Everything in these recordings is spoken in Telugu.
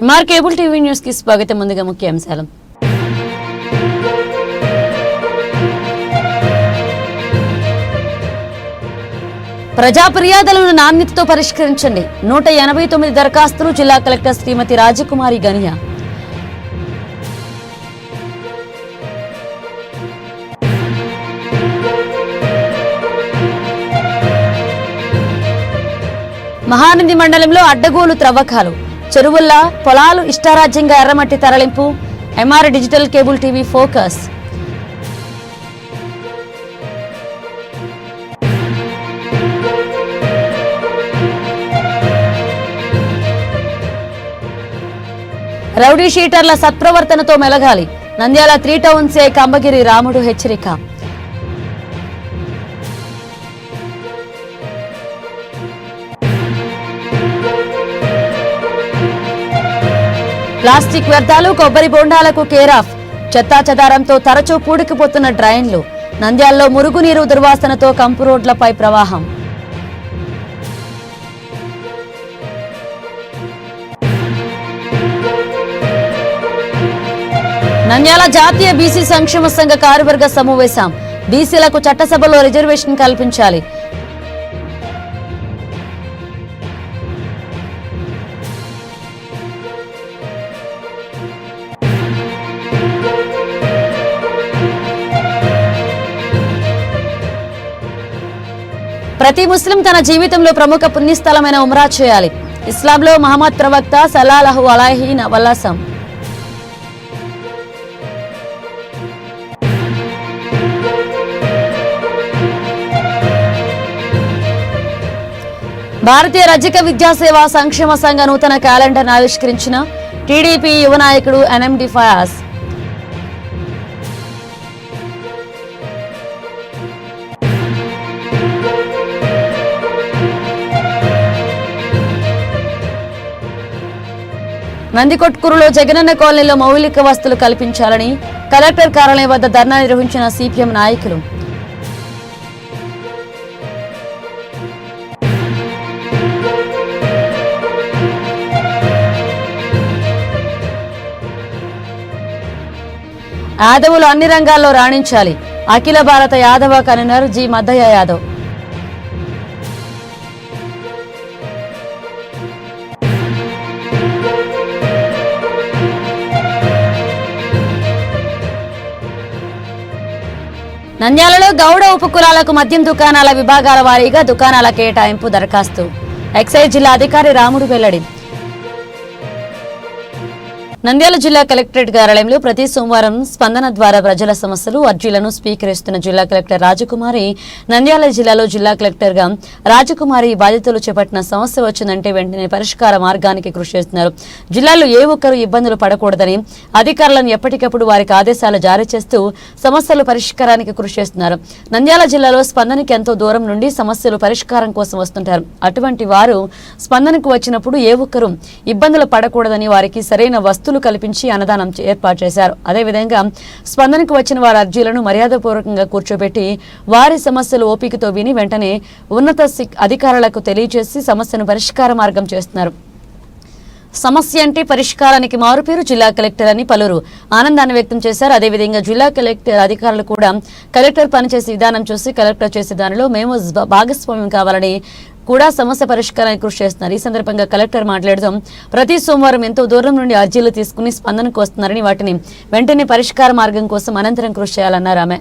मार केबल टीवी न्यूज़ की स्वागतम ముందుగా ముఖ్య అంశాలు ప్రజా ఫిర్యాదులను నాణ్యతతో పరిష్కరించండి 189 దరఖాస్తులు జిల్లా కలెక్టర్ శ్రీమతి రాజకుమారి గనియా మహానంది మండలంలో అడ్డగోలు త్రవ్వకాలు చెరువుల్లా పొలాలు ఇష్టారాజ్యంగా ఎర్రమట్టి తరలింపు MR digital cable TV focus rowdy షీటర్ల సత్ప్రవర్తనతో మెలగాలి నంద్యాల 3 టౌన్ సిఐ కంబగిరి రాముడు హెచ్చరిక ప్లాస్టిక్ వ్యర్థాలు కొబ్బరి బొండాలకు కేరాఫ్ చెత్తా చెదారంతో తరచూ పూడికిపోతున్న డ్రైన్లు నంద్యాలలో మురుగునీరు దుర్వాసనతో కంపు రోడ్లపై ప్రవాహం నంద్యాల జాతీయ బీసీ సంక్షేమ సంఘ కార్యవర్గ సమావేశం బీసీలకు చట్టసభలో రిజర్వేషన్ కల్పించాలి ప్రతి ముస్లిం తన జీవితంలో ప్రముఖ పుణ్యస్థలమైన ఉమ్రా చేయాలి ఇస్లాంలో మహమ్మద్ ప్రవక్త సల్లల్లాహు అలైహి వసల్లం భారతీయ రజక విద్యాసేవ సంక్షేమ సంఘ నూతన క్యాలెండర్ ఆవిష్కరించిన టీడీపీ యువ నాయకుడు ఎన్ఎండి ఫయాజ్ నందికొట్కూరులో జగనన్న కాలనీలో మౌలిక వసతులు కల్పించాలని కలెక్టర్ కార్యాలయం వద్ద ధర్నా నిర్వహించిన సిపిఎం నాయకులు యాదవులు అన్ని రంగాల్లో రాణించాలి అఖిల భారత యాదవ కన్వీనర్ జి మద్దయ్య యాదవ్ నంద్యాలలో గౌడ ఉపకులాలకు మద్యం దుకాణాల విభాగాల వారీగా దుకాణాల కేటాయింపు దరఖాస్తు ఎక్సైజ్ జిల్లా అధికారి రాముడు వెల్లడి నంద్యాల జిల్లా కలెక్టరేట్ కార్యాలయంలో ప్రతి సోమవారం స్పందన ద్వారా ప్రజల సమస్యలు అర్జీలను స్వీకరిస్తున్న జిల్లా కలెక్టర్ రాజకుమారి నంద్యాల జిల్లాలో జిల్లా కలెక్టర్ గా రాజకుమారి బాధ్యతలు చేపట్టిన సమస్య వచ్చిందంటే వెంటనే పరిష్కార మార్గానికి కృషి చేస్తున్నారు. జిల్లాలో ఏ ఒక్కరూ ఇబ్బందులు పడకూడదని అధికారులను ఎప్పటికప్పుడు వారికి ఆదేశాలు జారీ చేస్తూ సమస్యలు పరిష్కారానికి కృషి చేస్తున్నారు. నంద్యాల జిల్లాలో స్పందనకి ఎంతో దూరం నుండి సమస్యలు పరిష్కారం కోసం వస్తుంటారు. అటువంటి వారు స్పందనకు వచ్చినప్పుడు ఏ ఒక్కరూ ఇబ్బందులు పడకూడదని వారికి సరైన వస్తువులు కల్పించి అన్నదానం ఏర్పాటు చేశారు. అదేవిధంగా స్పందనకు వచ్చిన వారి అర్జీలను మర్యాదపూర్వకంగా కూర్చోబెట్టి వారి సమస్యలు ఓపికతో విని వెంటనే ఉన్నత అధికారులకు తెలియజేసి సమస్యను పరిష్కార మార్గం చేస్తున్నారు. సమస్య అంటే పరిష్కారానికి మారుపేరు జిల్లా కలెక్టర్ అని పలువురు ఆనందాన్ని వ్యక్తం చేశారు. అదేవిధంగా జిల్లా కలెక్టర్ అధికారులు కూడా కలెక్టర్ పనిచేసే విధానం చూసి కలెక్టర్ చేసే దానిలో మేము భాగస్వామ్యం కావాలని కూడా సమస్య పరిష్కారానికి కృషి చేస్తున్నారు. ఈ సందర్భంగా కలెక్టర్ మాట్లాడుతూ ప్రతి సోమవారం ఎంతో దూరం నుండి అర్జీలు తీసుకుని స్పందనకు వస్తున్నారని వాటిని వెంటనే పరిష్కార మార్గం కోసం అనంతరం కృషి చేయాలన్నారు. ఆమె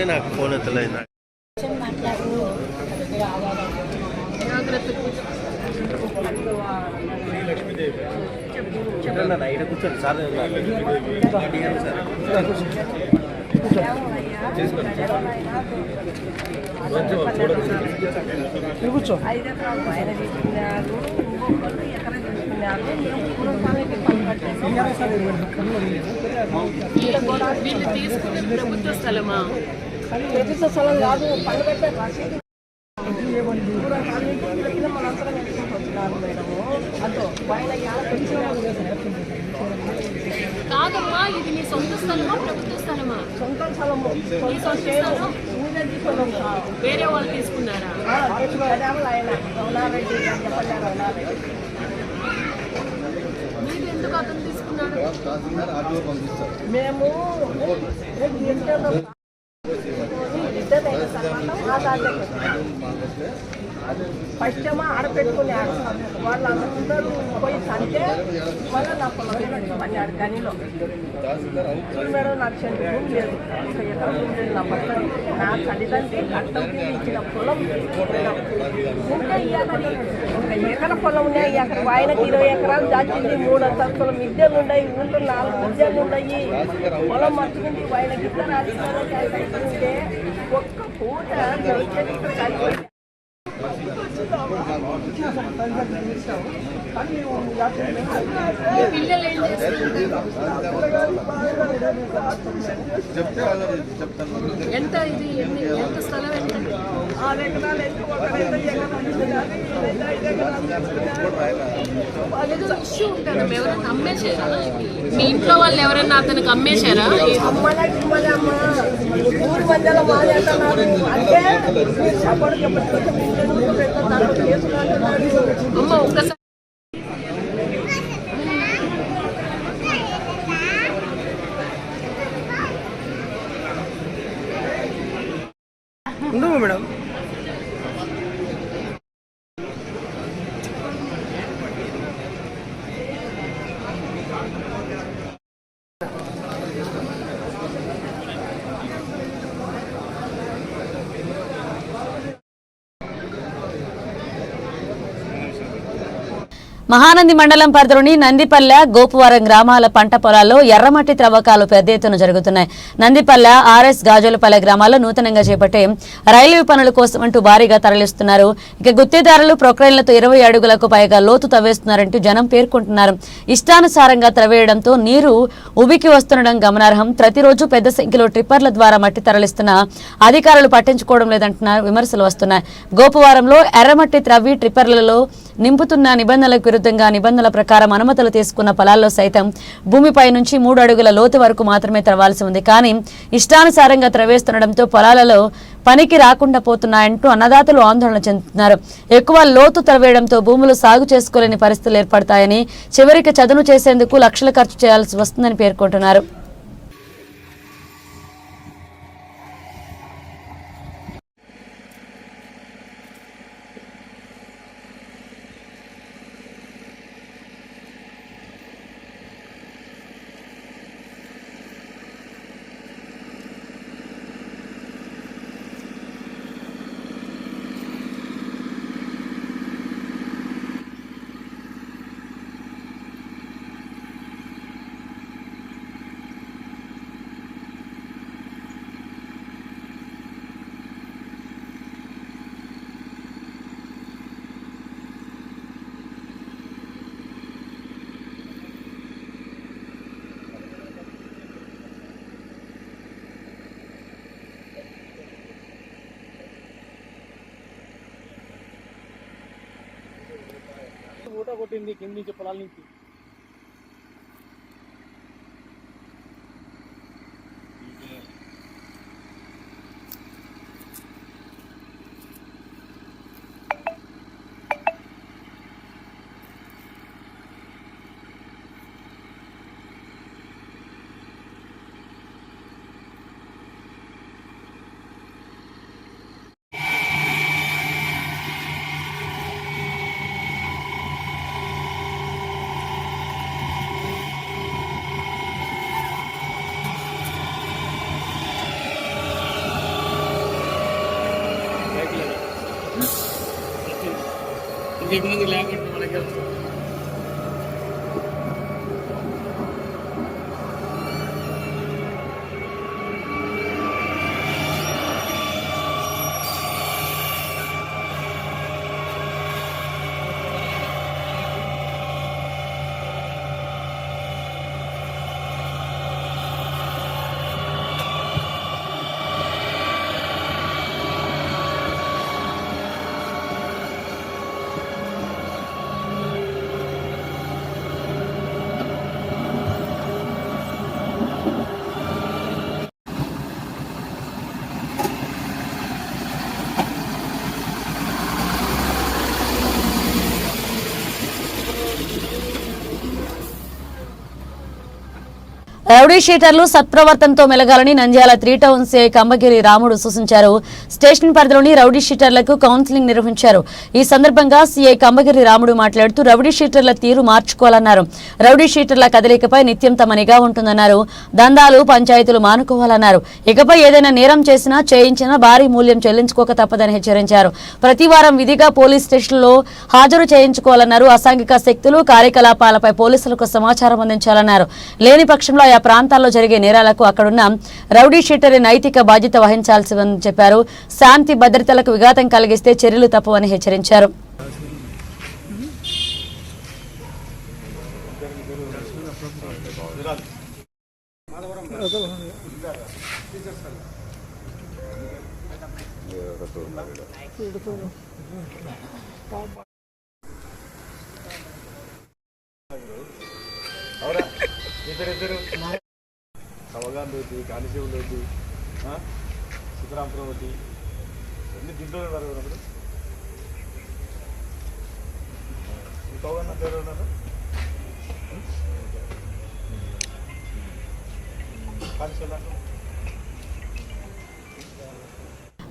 నాకు ఫోన్ ఎత్తలేదు. కూర్చోండి సార్ కూర్చో. వీళ్ళు తీసుకునే ప్రభుత్వ స్థలమా? ప్రభుత్వ స్థలం కాదు. కాదమ్మా, ఇది మీ సొంత స్థలమా ప్రభుత్వ స్థలమా? సొంత స్థలము. మీ సొంత స్థలం ఊరే తీసుకున్నాం. వేరే వాళ్ళు తీసుకున్నారా? ఆయన రమణారెడ్డి రమణారెడ్డి. మీరు ఎందుకు అతను తీసుకున్నాడు? మేము ఫస్ట్ ఏమో ఆడపెట్టుకుని వాళ్ళందరూ పోయి సంటే మళ్ళీ నా పొలం పన్నాడు గనిలో చూడు మేడం, నాకు చెంది భూమి లేదు, ఒక ఎకరం భూమి లేదు నా పక్కన. నా తల్లిదండ్రి కట్టంకి ఇచ్చిన పొలం ఉంటే ఇవ్వాలని ఒక ఎకర పొలం ఉన్నాయి. ఎకరం ఆయనకి 20 ఎకరాలు దాచింది. 3 అంతస్తుల మిద్దెలు ఉన్నాయి, ఊళ్ళో 4 మిద్దెలు ఉన్నాయి. పొలం మర్చుకుంది ఆయనకి ఇద్దరు అధికారులు ఒక్క పూట పిల్లలు ఏం చేస్తారు? ఎంత ఇది ఎంత స్థలం? ఎంత? 6 ఎకరాలు ఏదో ఇష్యూ ఉంటారు. ఎవరైనా అమ్మేశారా? మీ ఇంట్లో వాళ్ళు ఎవరైనా అతనికి అమ్మేశారా? అమ్మలకి అమ్మ ఊరి మధ్యలో మాది అంటున్నారు. అంటే అమ్మ ఒక్కసారి ఉండవు మేడం. మహానంది మండలం పరిధిలోని నందిపల్లె, గోపువరం గ్రామాల పంట పొలాల్లో ఎర్రమట్టి త్రవ్వకాలు పెద్ద ఎత్తున జరుగుతున్నాయి. నందిపల్లె, ఆర్ఎస్ గాజులపల్లె గ్రామాల్లో నూతనంగా చేపట్టే రైల్వే పనుల కోసం అంటూ భారీగా తరలిస్తున్నారు. ఇక గుత్తేదారులు ప్రొక్లైన్లతో 20 అడుగులకు పైగా లోతు తవ్వేస్తున్నారంటూ జనం పేర్కొంటున్నారు. ఇష్టానుసారంగా త్రవ్వేయడంతో నీరు ఉబికి వస్తుండడం గమనార్హం. ప్రతిరోజు పెద్ద సంఖ్యలో ట్రిప్పర్ల ద్వారా మట్టి తరలిస్తున్న అధికారులు పట్టించుకోవడం లేదంటున్నారు విమర్శలు వస్తున్నాయి. గోపువరంలో ఎర్రమట్టి త్రవ్వి ట్రిప్పర్లలో నింపుతున్న నిబంధనలకు విరుద్ధంగా నిబంధనల ప్రకారం అనుమతులు తీసుకున్న పొలాల్లో సైతం భూమిపై నుంచి 3 అడుగుల లోతు వరకు మాత్రమే త్రవ్వాల్సి ఉంది. కానీ ఇష్టానుసారంగా త్రవ్వేస్తుండడంతో పొలాలలో పనికి రాకుండా పోతున్నాయంటూ అన్నదాతలు ఆందోళన చెందుతున్నారు. ఎక్కువ లోతు త్రవ్వేయడంతో భూములు సాగు చేసుకోలేని పరిస్థితులు ఏర్పడతాయని, చివరికి చదును చేసేందుకు లక్షలు ఖర్చు చేయాల్సి వస్తుందని పేర్కొంటున్నారు. ఊట కొట్టింది కింది నుంచి పొలాల నుంచి. ఇంకెంతమంది లేకుండా మనకి రౌడీ షీటర్లు సత్ప్రవర్తనతో మెలగాలని నంద్యాల 3 టౌన్ సిఐ కంబగిరి రాముడు సూచించారు. స్టేషన్ పరిధిలోని రౌడీ షీటర్లకు కౌన్సిలింగ్ నిర్వహించారు. ఈ సందర్భంగా సిఐ కంబగిరి రాముడు మాట్లాడుతూ రౌడీ షీటర్ల తీరు మార్చుకోవాలన్నారు. రౌడీ షీటర్ల కదలికపై నిత్యం తమ నిఘా ఉంటుందన్నారు. దందాలు పంచాయతీలు మానుకోవాలన్నారు. ఇకపై ఏదైనా నేరం చేసినా చేయించినా భారీ మూల్యం చెల్లించుకోక తప్పదని హెచ్చరించారు. ప్రతి వారం విధిగా పోలీస్ స్టేషన్లో హాజరు చేయించుకోవాలన్నారు. అసాంఘిక శక్తులు కార్యకలాపాలపై పోలీసులకు సమాచారం అందించాలన్నారు. లేని పక్షంలో ఆయా ప్రాంతాల్లో జరిగే నేరాలకు అక్కడున్న రౌడీ షీటరే నైతిక బాధ్యత వహించాల్సి ఉందని చెప్పారు. శాంతి భద్రతలకు విఘాతం కలిగిస్తే చర్యలు తప్పవని హెచ్చరించారు. అవగాహన రెడ్డి కానిసేవులు రెడ్డి సిద్ధరామపురం రెడ్డి అన్ని దీంట్లో ఉన్నారు ఉన్నప్పుడు ఇంకోగా పేరు ఉన్నారు కానిసేవులు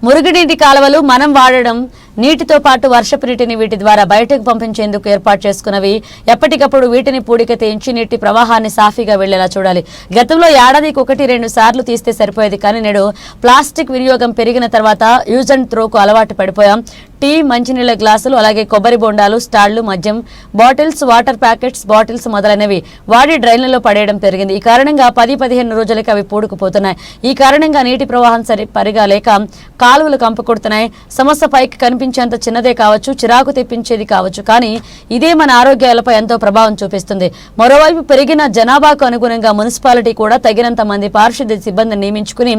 మురుగునీటి కాలువలు మనం వాడడం నీటితో పాటు వర్షపు నీటిని వీటి ద్వారా బయటకు పంపించేందుకు ఏర్పాటు చేసుకున్నవి. ఎప్పటికప్పుడు వీటిని పూడిక తీయించి నీటి ప్రవాహాన్ని సాఫీగా వెళ్లేలా చూడాలి. గతంలో ఏడాదికి 1-2 సార్లు తీస్తే సరిపోయేది, కానీ నేడు ప్లాస్టిక్ వినియోగం పెరిగిన తర్వాత యూజ్ అండ్ త్రోకు అలవాటు పడిపోయాం. టీ, మంచినీళ్ల గ్లాసులు, అలాగే కొబ్బరి బొండాలు, స్టాళ్లు, మద్యం బాటిల్స్, వాటర్ ప్యాకెట్స్, బాటిల్స్ మొదలైనవి వాడి డ్రైన్లలో పడేయడం పెరిగింది. ఈ కారణంగా 10-15 రోజులకి అవి పూడుకుపోతున్నాయి. ఈ కారణంగా నీటి ప్రవాహం సరిపరిగా లేక కాలువలు కంపుకొడుతున్నాయి. సమస్య పైకి కనిపించేంత చిన్నదే కావచ్చు, చిరాకు తెప్పించేది కావచ్చు, కానీ ఇదే మన ఆరోగ్యాలపై ఎంతో ప్రభావం చూపిస్తుంది. మరోవైపు పెరిగిన జనాభాకు అనుగుణంగా మున్సిపాలిటీ కూడా తగినంత మంది పారిశుద్ధ్య సిబ్బందిని నియమించుకుని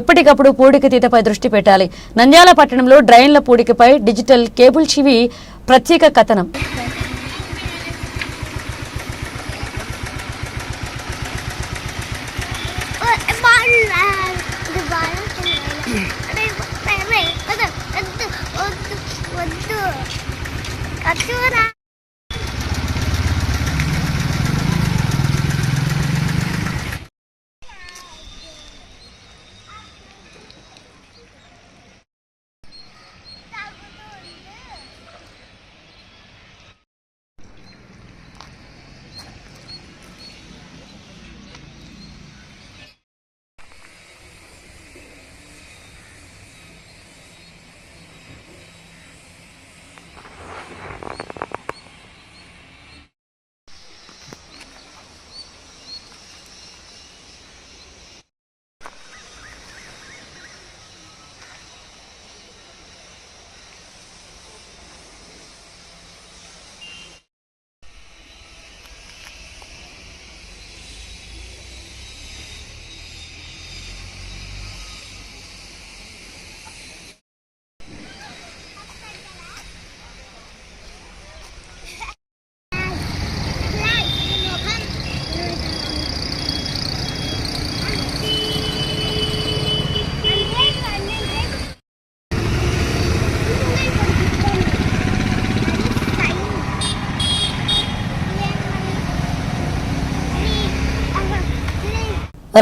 ఎప్పటికప్పుడు పూడిక తీతపై దృష్టి పెట్టాలి. నంద్యాల పట్టణంలో డ్రైన్ల పూడికపై డిజిటల్ కేబుల్ టీవీ ప్రత్యేక కథనం.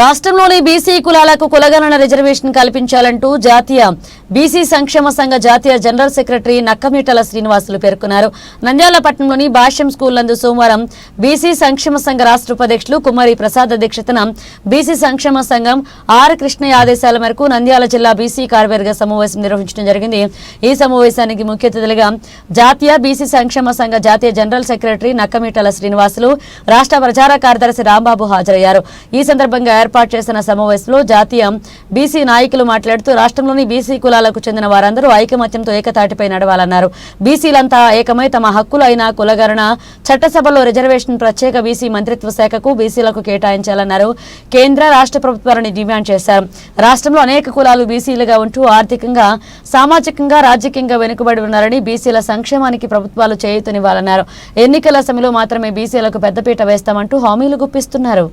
రాష్ట్రంలోని బీసీ కులాలకు కులగణన రిజర్వేషన్ కల్పించాలంటూ జాతీయ బీసీ సంక్షేమ సంఘ జాతీయ జనరల్ సెక్రటరీ నక్కమీటల శ్రీనివాసులు పేర్కొన్నారు. నంద్యాల పట్టణంలోని భాష్యం స్కూల్ నందు సోమవారం బీసీ సంక్షేమ సంఘ రాష్ట్ర ఉపాధ్యక్షులు కుమారి ప్రసాద్ అధ్యక్షతన బీసీ సంక్షేమ సంఘం ఆర్ కృష్ణయ్య ఆదేశాల మేరకు నంద్యాల జిల్లా బీసీ కార్యవర్గ సమావేశం నిర్వహించడం జరిగింది. ఈ సమావేశానికి ముఖ్య అతిథులుగా జాతీయ బీసీ సంక్షేమ సంఘ జాతీయ జనరల్ సెక్రటరీ నక్కమీటల శ్రీనివాసులు, రాష్ట్ర ప్రచార కార్యదర్శి రాంబాబు హాజరయ్యారు. ఈ సందర్భంగా ఏర్పాటు చేసిన సమావేశంలో జాతీయ బీసీ నాయకులు మాట్లాడుతూ రాష్ట్రంలోని బీసీ కులాలకు చెందిన వారందరూ ఐకమత్యంతో ఏకతాటిపై నడవాలన్నారు. బీసీలంతా ఏకమై తమ హక్కులు అయిన కులగణన చట్టసభలో రిజర్వేషన్ ప్రత్యేక బీసీ మంత్రిత్వ శాఖకు బీసీలకు కేటాయించాలన్నారు. కేంద్ర రాష్ట్ర ప్రభుత్వాలను డిమాండ్ చేశారు. రాష్ట్రంలో అనేక కులాలు బీసీలుగా ఉంటూ ఆర్థికంగా, సామాజికంగా, రాజకీయంగా వెనుకబడి ఉన్నారని, బీసీల సంక్షేమానికి ప్రభుత్వాలు చేయూతనివ్వాలన్నారు. ఎన్నికల సమయంలో మాత్రమే బీసీలకు పెద్దపీట వేస్తామంటూ హామీలు గుప్పిస్తున్నారు.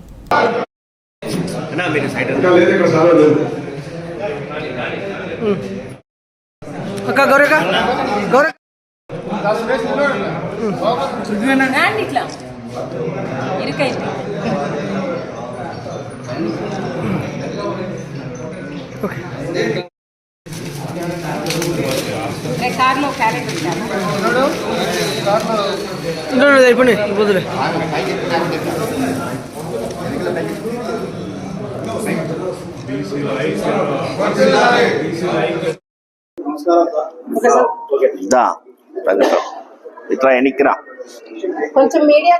ఇట్లా ఇరుకైతే అయిపోయినాయి ఇబ్బందులే. ఇట్లా ఎన్నికిరా కొంచెం మీడియా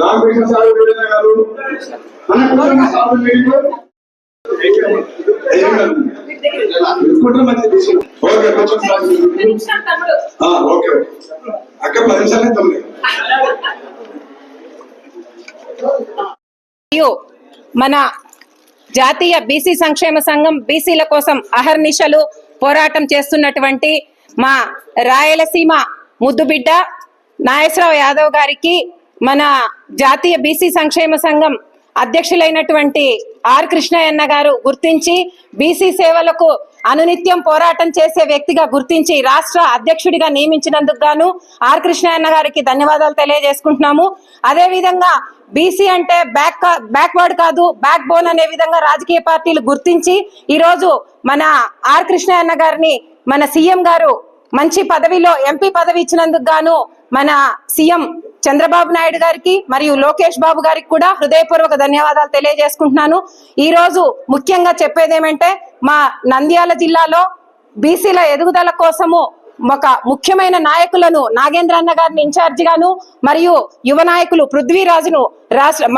రామకృష్ణ సాగు గారు ఓకే అక్క 10 నిమిషాలు తమ్ముడు. మన జాతీయ బీసీ సంక్షేమ సంఘం బీసీల కోసం అహర్నిశలు పోరాటం చేస్తున్నటువంటి మా రాయలసీమ ముద్దుబిడ్డ నాగేశ్వరరావు యాదవ్ గారికి మన జాతీయ బీసీ సంక్షేమ సంఘం అధ్యక్షులైనటువంటి ఆర్ కృష్ణయ్య గారు గుర్తించి బీసీ సేవలకు అనునిత్యం పోరాటం చేసే వ్యక్తిగా గుర్తించి రాష్ట్ర అధ్యక్షుడిగా నియమించినందుకు గాను ఆర్ కృష్ణయ్య గారికి ధన్యవాదాలు తెలియజేసుకుంటున్నాము. అదే విధంగా బీసీ అంటే బ్యాక్వర్డ్ కాదు, బ్యాక్ బోన్ అనే విధంగా రాజకీయ పార్టీలు గుర్తించి ఈరోజు మన ఆర్ కృష్ణయ్య గారిని మన సీఎం గారు మంచి పదవిలో ఎంపీ పదవి ఇచ్చినందుకు గాను మన సీఎం చంద్రబాబు నాయుడు గారికి మరియు లోకేష్ బాబు గారికి కూడా హృదయపూర్వక ధన్యవాదాలు తెలియజేసుకుంటున్నాను. ఈ రోజు ముఖ్యంగా చెప్పేదేమంటే మా నంద్యాల జిల్లాలో బీసీల ఎదుగుదల కోసము ఒక ముఖ్యమైన నాయకులను నాగేంద్ర అన్న గారిని ఇన్ఛార్జ్ గాను మరియు యువ నాయకులు పృథ్వీరాజును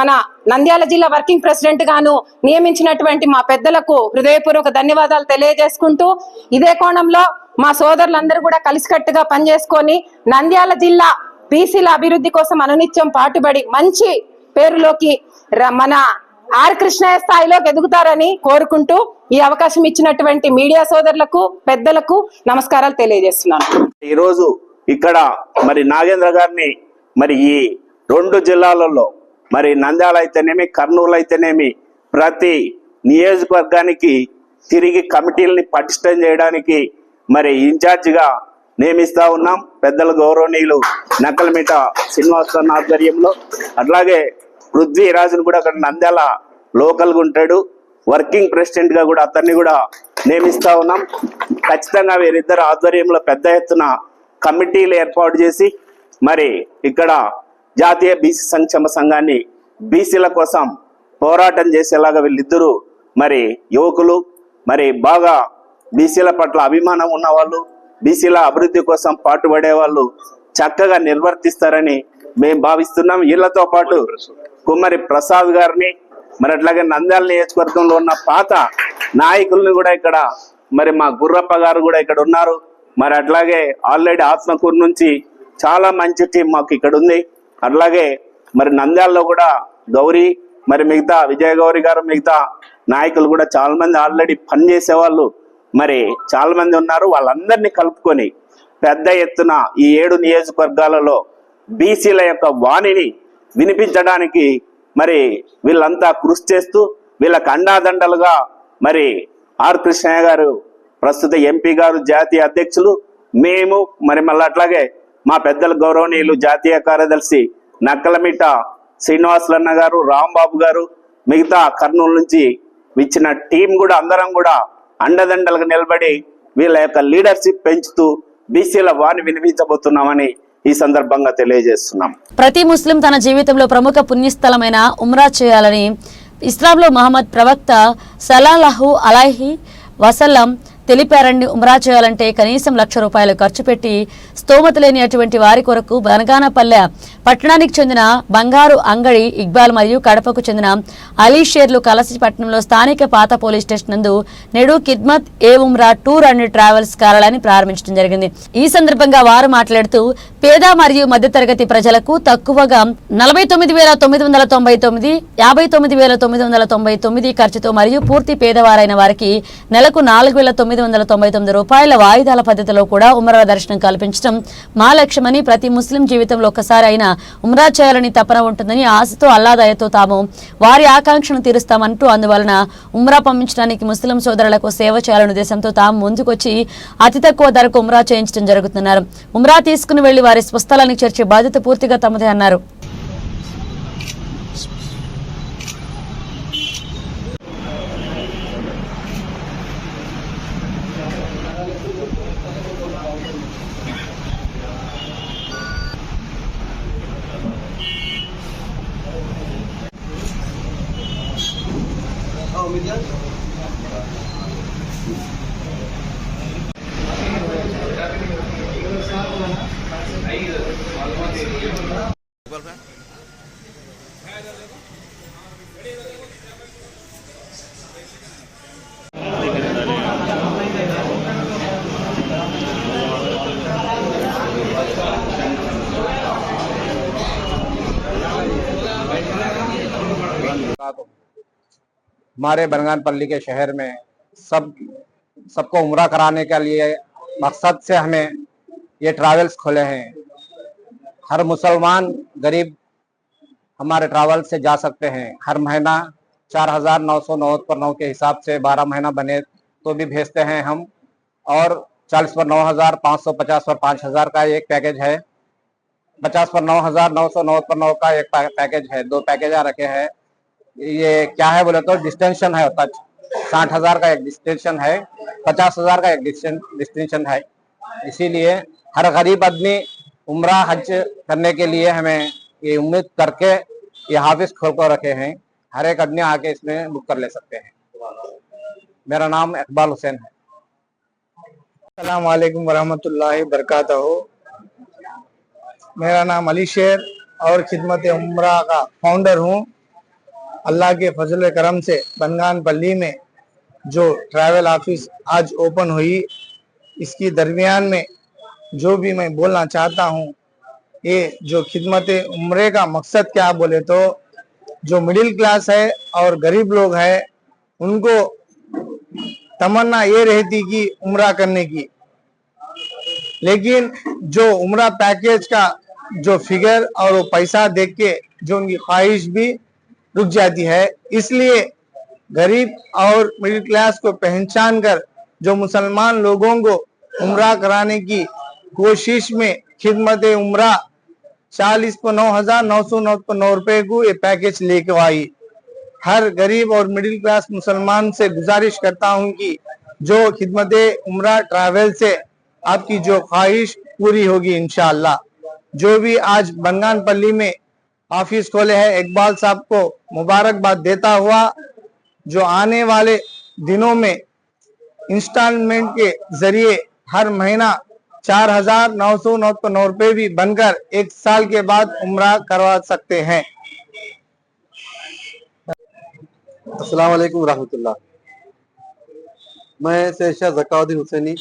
మన నంద్యాల జిల్లా వర్కింగ్ ప్రెసిడెంట్ గాను నియమించినటువంటి మా పెద్దలకు హృదయపూర్వక ధన్యవాదాలు తెలియజేసుకుంటూ ఇదే కోణంలో మా సోదరులందరూ కూడా కలిసికట్టుగా పనిచేసుకొని నంద్యాల జిల్లా బీసీల అభివృద్ధి కోసం అనునిత్యం పాటుపడి మంచి పేరులోకి మన ఆర్ కృష్ణయ్య స్థాయిలోకి ఎదుగుతారని కోరుకుంటూ ఈ అవకాశం ఇచ్చినటువంటి మీడియా సోదరులకు పెద్దలకు నమస్కారాలు తెలియజేస్తున్నాను. ఈరోజు ఇక్కడ మరి నాగేంద్ర గారిని మరి ఈ 2 జిల్లాలలో మరి నంద్యాల అయితేనేమి కర్నూలు అయితేనేమి ప్రతి నియోజకవర్గానికి తిరిగి కమిటీలని పటిష్టం చేయడానికి మరి ఇన్ఛార్జిగా నియమిస్తా ఉన్నాం. పెద్దల గౌరవనీయులు నక్కలమిట శ్రీనివాసరావు ఆధ్వర్యంలో. అట్లాగే పృథ్వీరాజును కూడా అక్కడ నంద్యాల లోకల్గా ఉంటాడు, వర్కింగ్ ప్రెసిడెంట్ గా కూడా అతన్ని కూడా నియమిస్తా ఉన్నాం. ఖచ్చితంగా వీరిద్దరు ఆధ్వర్యంలో పెద్ద ఎత్తున కమిటీలు ఏర్పాటు చేసి మరి ఇక్కడ జాతీయ బీసీ సంక్షేమ సంఘాన్ని బీసీల కోసం పోరాటం చేసేలాగా వీళ్ళిద్దరూ మరి యువకులు, మరి బాగా బీసీల పట్ల అభిమానం ఉన్న వాళ్ళు, బీసీల అభివృద్ధి కోసం పాటుపడే వాళ్ళు చక్కగా నిర్వర్తిస్తారని మేము భావిస్తున్నాం. వీళ్ళతో పాటు కుమ్మరి ప్రసాద్ గారిని మరి అట్లాగే నంద్యాల నియోజకవర్గంలో ఉన్న పాత నాయకుల్ని కూడా ఇక్కడ మరి మా గుర్రప్ప గారు కూడా ఇక్కడ ఉన్నారు. మరి అట్లాగే ఆల్రెడీ ఆత్మకూరు నుంచి చాలా మంచి టీం మాకు ఇక్కడ ఉంది. అట్లాగే మరి నంద్యాలలో కూడా గౌరీ, మరి మిగతా విజయ గౌరీ గారు, మిగతా నాయకులు కూడా చాలా మంది ఆల్రెడీ పనిచేసే వాళ్ళు మరి చాలా మంది ఉన్నారు. వాళ్ళందరినీ కలుపుకొని పెద్ద ఎత్తున ఈ 7 నియోజకవర్గాలలో బీసీల యొక్క వాణిని వినిపించడానికి మరి వీళ్ళంతా కృషి చేస్తూ వీళ్ళకి అండాదండలుగా మరి ఆర్ కృష్ణయ్య గారు ప్రస్తుత ఎంపీ గారు, జాతీయ అధ్యక్షులు, మేము మరి మళ్ళీ అట్లాగే మా పెద్దల గౌరవనీయులు జాతీయ కార్యదర్శి నక్కలమిట శ్రీనివాసులన్న గారు, రాంబాబు గారు, మిగతా కర్నూలు నుంచి ఇచ్చిన టీం కూడా అందరం కూడా అండదండలుగా నిలబడి వీళ్ళ యొక్క లీడర్షిప్ పెంచుతూ బీసీల వాణి వినిపించబోతున్నామని ఈ సందర్భంగా తెలియజేస్తున్నాం. ప్రతి ముస్లిం తన జీవితంలో ప్రముఖ పుణ్యస్థలమైన ఉమ్రా చేయాలని ఇస్లాంలో మహమ్మద్ ప్రవక్త సల్లల్లాహు అలైహి వసల్లం తెలిపారని ఉమ్రా చేయాలంటే కనీసం ₹1,00,000 ఖర్చు పెట్టి స్తోమత లేని అటువంటి వారి కొరకు బనగానపల్లె పట్టణానికి చెందిన బంగారు అంగడి ఇక్బాల్ మరియు కడపకు చెందిన అలీ షేర్లు కలసిపట్నంలో స్థానిక పాత పోలీస్ స్టేషన్ నందు నేడు ఖిద్మత్ ఏ ఉమ్రా టూర్ అండ్ ట్రావెల్స్ కార్యాలయాన్ని ప్రారంభించడం జరిగింది. ఈ సందర్భంగా వారు మాట్లాడుతూ పేద మరియు మధ్యతరగతి ప్రజలకు తక్కువగా 49,999, 59,999 ఖర్చుతో మరియు పూర్తి పేదవారైన వారికి నెలకు ₹4,999 వాయిదాల పద్ధతిలో కూడా ఉమ్రా దర్శనం కల్పించడం మా లక్ష్యమని, ప్రతి ముస్లిం జీవితంలో ఒకసారి అయినా ఉమ్రా చేయాలని తపన ఉంటుందని ఆశతో అల్లాదయతో తాము వారి ఆకాంక్షను తీరుస్తామంటూ, అందువలన ఉమ్రా పంపించడానికి ముస్లిం సోదరులకు సేవ చేయాలనే ఉద్దేశంతో తాము ముందుకొచ్చి అతి తక్కువ ధరకు ఉమ్రా చేయించడం జరుగుతున్నారు. ఉమ్రా తీసుకుని వెళ్లి వారి స్వస్థలానికి చేర్చే బాధ్యత పూర్తిగా తమదే అన్నారు. हमारे बनगानपल्ली के शहर में सबको उम्रा कराने के लिए मकसद से हमें ये ट्रैवल्स खोले हैं। हर मुसलमान गरीब हमारे ट्रैवल से जा सकते हैं। हर महीना 4,999 पर 9 के हिसाब से 12 महीना बने तो भी भेजते हैं हम, और 40 पर 9,000, 550 पर 5,000 का एक पैकेज है, 50 पर 9,000, 999 पर 9 का एक पैकेज है। 2 पैकेज आ रखे हैं। ये क्या है बोले तो डिस्टेंशन है, 60,000 का एक डिस्टेंशन है, 50,000 का एक डिस्टेंशन है। इसीलिए हर गरीब आदमी उम्रा हज करने के लिए हमें ये उम्मीद करके ये हाफिज खोल कर रखे हैं। हर एक आदमी आके इसमें बुक कर ले सकते हैं। मेरा नाम इकबाल हुसैन है। अस्सलाम वालेकुम वरहमतुल्लाहि बरकातहू। मेरा नाम अली शेर और खिदमत उम्रा का फाउंडर हूँ। अल्लाह के फजल करम से बनगानपल्ली में जो ट्रैवल ऑफिस आज ओपन हुई, इसकी दरमियान में जो भी मैं बोलना चाहता हूँ, ये जो खिदमत उम्रे का मकसद क्या बोले तो जो मिडिल क्लास है और गरीब लोग हैं उनको तमन्ना ये रहती कि उम्रा करने की, लेकिन जो उम्रा पैकेज का जो फिगर और वो पैसा देख के जो उनकी ख्वाहिश भी रुक जाती है। इसलिए गरीब और मिडिल क्लास को पहचान कर जो मुसलमान लोगों को उम्रा कराने की कोशिश में खिदमत उम्रा 40 पर 9,999 को ये पैकेज लेके आई। हर गरीब और मिडिल क्लास मुसलमान से गुजारिश करता हूं कि जो खिदमत उम्रा ट्रैवल से आपकी जो ख्वाहिश पूरी होगी इंशाअल्लाह। जो भी आज बनगानपल्ली में ऑफिस खोले हैं, इकबाल साहब को मुबारकबाद देता हुआ, जो आने वाले दिनों में इंस्टॉलमेंट के जरिए हर महीना 4,999 भी बनकर 1 साल के बाद उम्रा करवा सकते हैं। अस्सलाम वालेकुम रहमतुल्लाह। मैं शेरशाह ज़काउद्दीन हुसैनी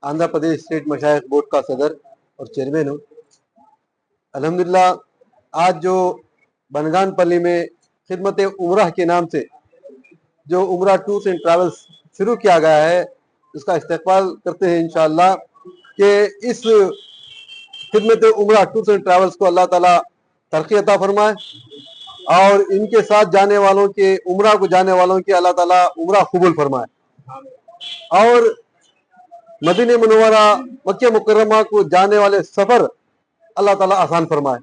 आंध्र प्रदेश स्टेट मशाइख बोर्ड का सदर और चेयरमैन हूँ। अल्हम्दुलिल्लाह आज जो बनगानपल्ली में खिदमत उम्रा के नाम से जो उम्रा टूर्स एंड ट्रैवल्स शुरू किया गया है, उसका इस्तकबाल करते हैं इंशाअल्लाह कि इस खिदमत उम्रा टूर्स एंड ट्रैवल्स को अल्लाह ताला तरक्की अता फरमाए और इनके साथ जाने वालों के उम्रा को जाने वालों की अल्लाह ताला उम्रा कबूल फरमाए और मदीने मुनव्वरा मक्के मुकर्रमा को जाने वाले सफर अल्लाह ताला आसान फरमाए,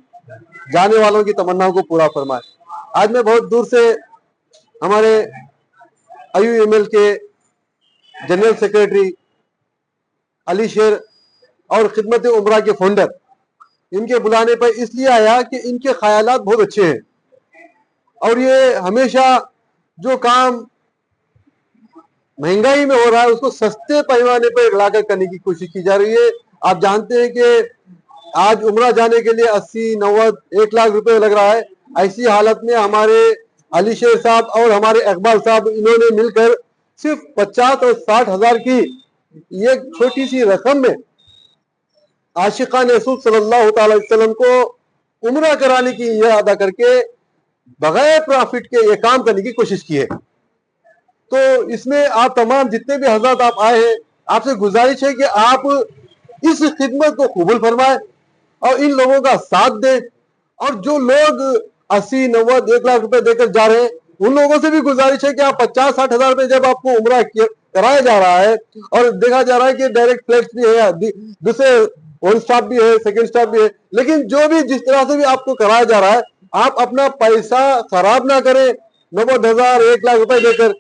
जाने वालों की तमन्नाओं को पूरा फरमाए। आज मैं बहुत दूर से हमारे IUML के जनरल सेक्रेटरी अली शेर और खिदमत उम्रा के फाउंडर इनके बुलाने पर इसलिए आया कि इनके ख्यालात बहुत अच्छे हैं और ये हमेशा जो काम महंगाई में हो रहा है उसको सस्ते पैमाने पर लाकर करने की कोशिश की जा रही है। आप जानते हैं कि आज उम्रा जाने के लिए 80, 90, 1 लाख रुपए लग रहा है। ऐसी हालत में हमारे अली शेर साहब और हमारे इकबाल साहब इन्होंने मिलकर सिर्फ 50 और 60 हजार की ये छोटी सी रकम में आशिकान रसूल सल्लल्लाहु अलैहि वसल्लम को उम्रा कराने की यह अदा करके बगैर प्रॉफिट के ये काम करने की कोशिश की है। तो इसमें आप तमाम जितने भी हजरत आप आए हैं, आपसे गुजारिश है कि आप इस खिदमत को कबूल फरमाएं और इन लोगों का साथ दें। और जो लोग 80, 90, 1 लाख रुपए देकर जा रहे हैं उन लोगों से भी गुजारिश है कि आप 50-60 हजार रुपए जब आपको उम्रा कराया जा रहा है और देखा जा रहा है कि डायरेक्ट फ्लाइट्स भी है, दूसरे 1 स्टॉप भी है, 2nd स्टॉप भी है, लेकिन जो भी जिस तरह से भी आपको कराया जा रहा है आप अपना पैसा खराब ना करें 90,000, 1 लाख रुपए देकर।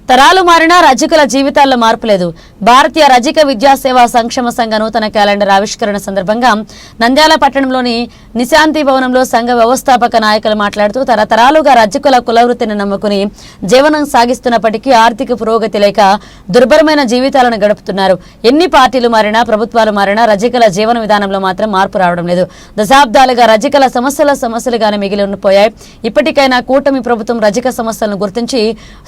తరాలు మారినా రజకుల జీవితాల్లో మార్పు లేదు. భారతీయ రజక విద్యా సేవా సంక్షేమ సంఘ నూతన క్యాలెండర్ ఆవిష్కరణ సందర్భంగా నంద్యాల పట్టణంలోని నిశాంతి భవనంలో సంఘ వ్యవస్థాపక నాయకులు మాట్లాడుతూ తరతరాలుగా రజకుల కులవృత్తిని నమ్ముకుని జీవనం సాగిస్తున్నప్పటికీ ఆర్థిక పురోగతి లేక దుర్భరమైన జీవితాలను గడుపుతున్నారు. ఎన్ని పార్టీలు మారినా ప్రభుత్వాలు మారినా రజకుల జీవన విధానంలో మాత్రం మార్పు రావడం లేదు. దశాబ్దాలుగా రజకుల సమస్యలుగానే మిగిలి ఉండిపోయాయి. ఇప్పటికైనా కూటమి ప్రభుత్వం రజక సమస్యలను గుర్తించి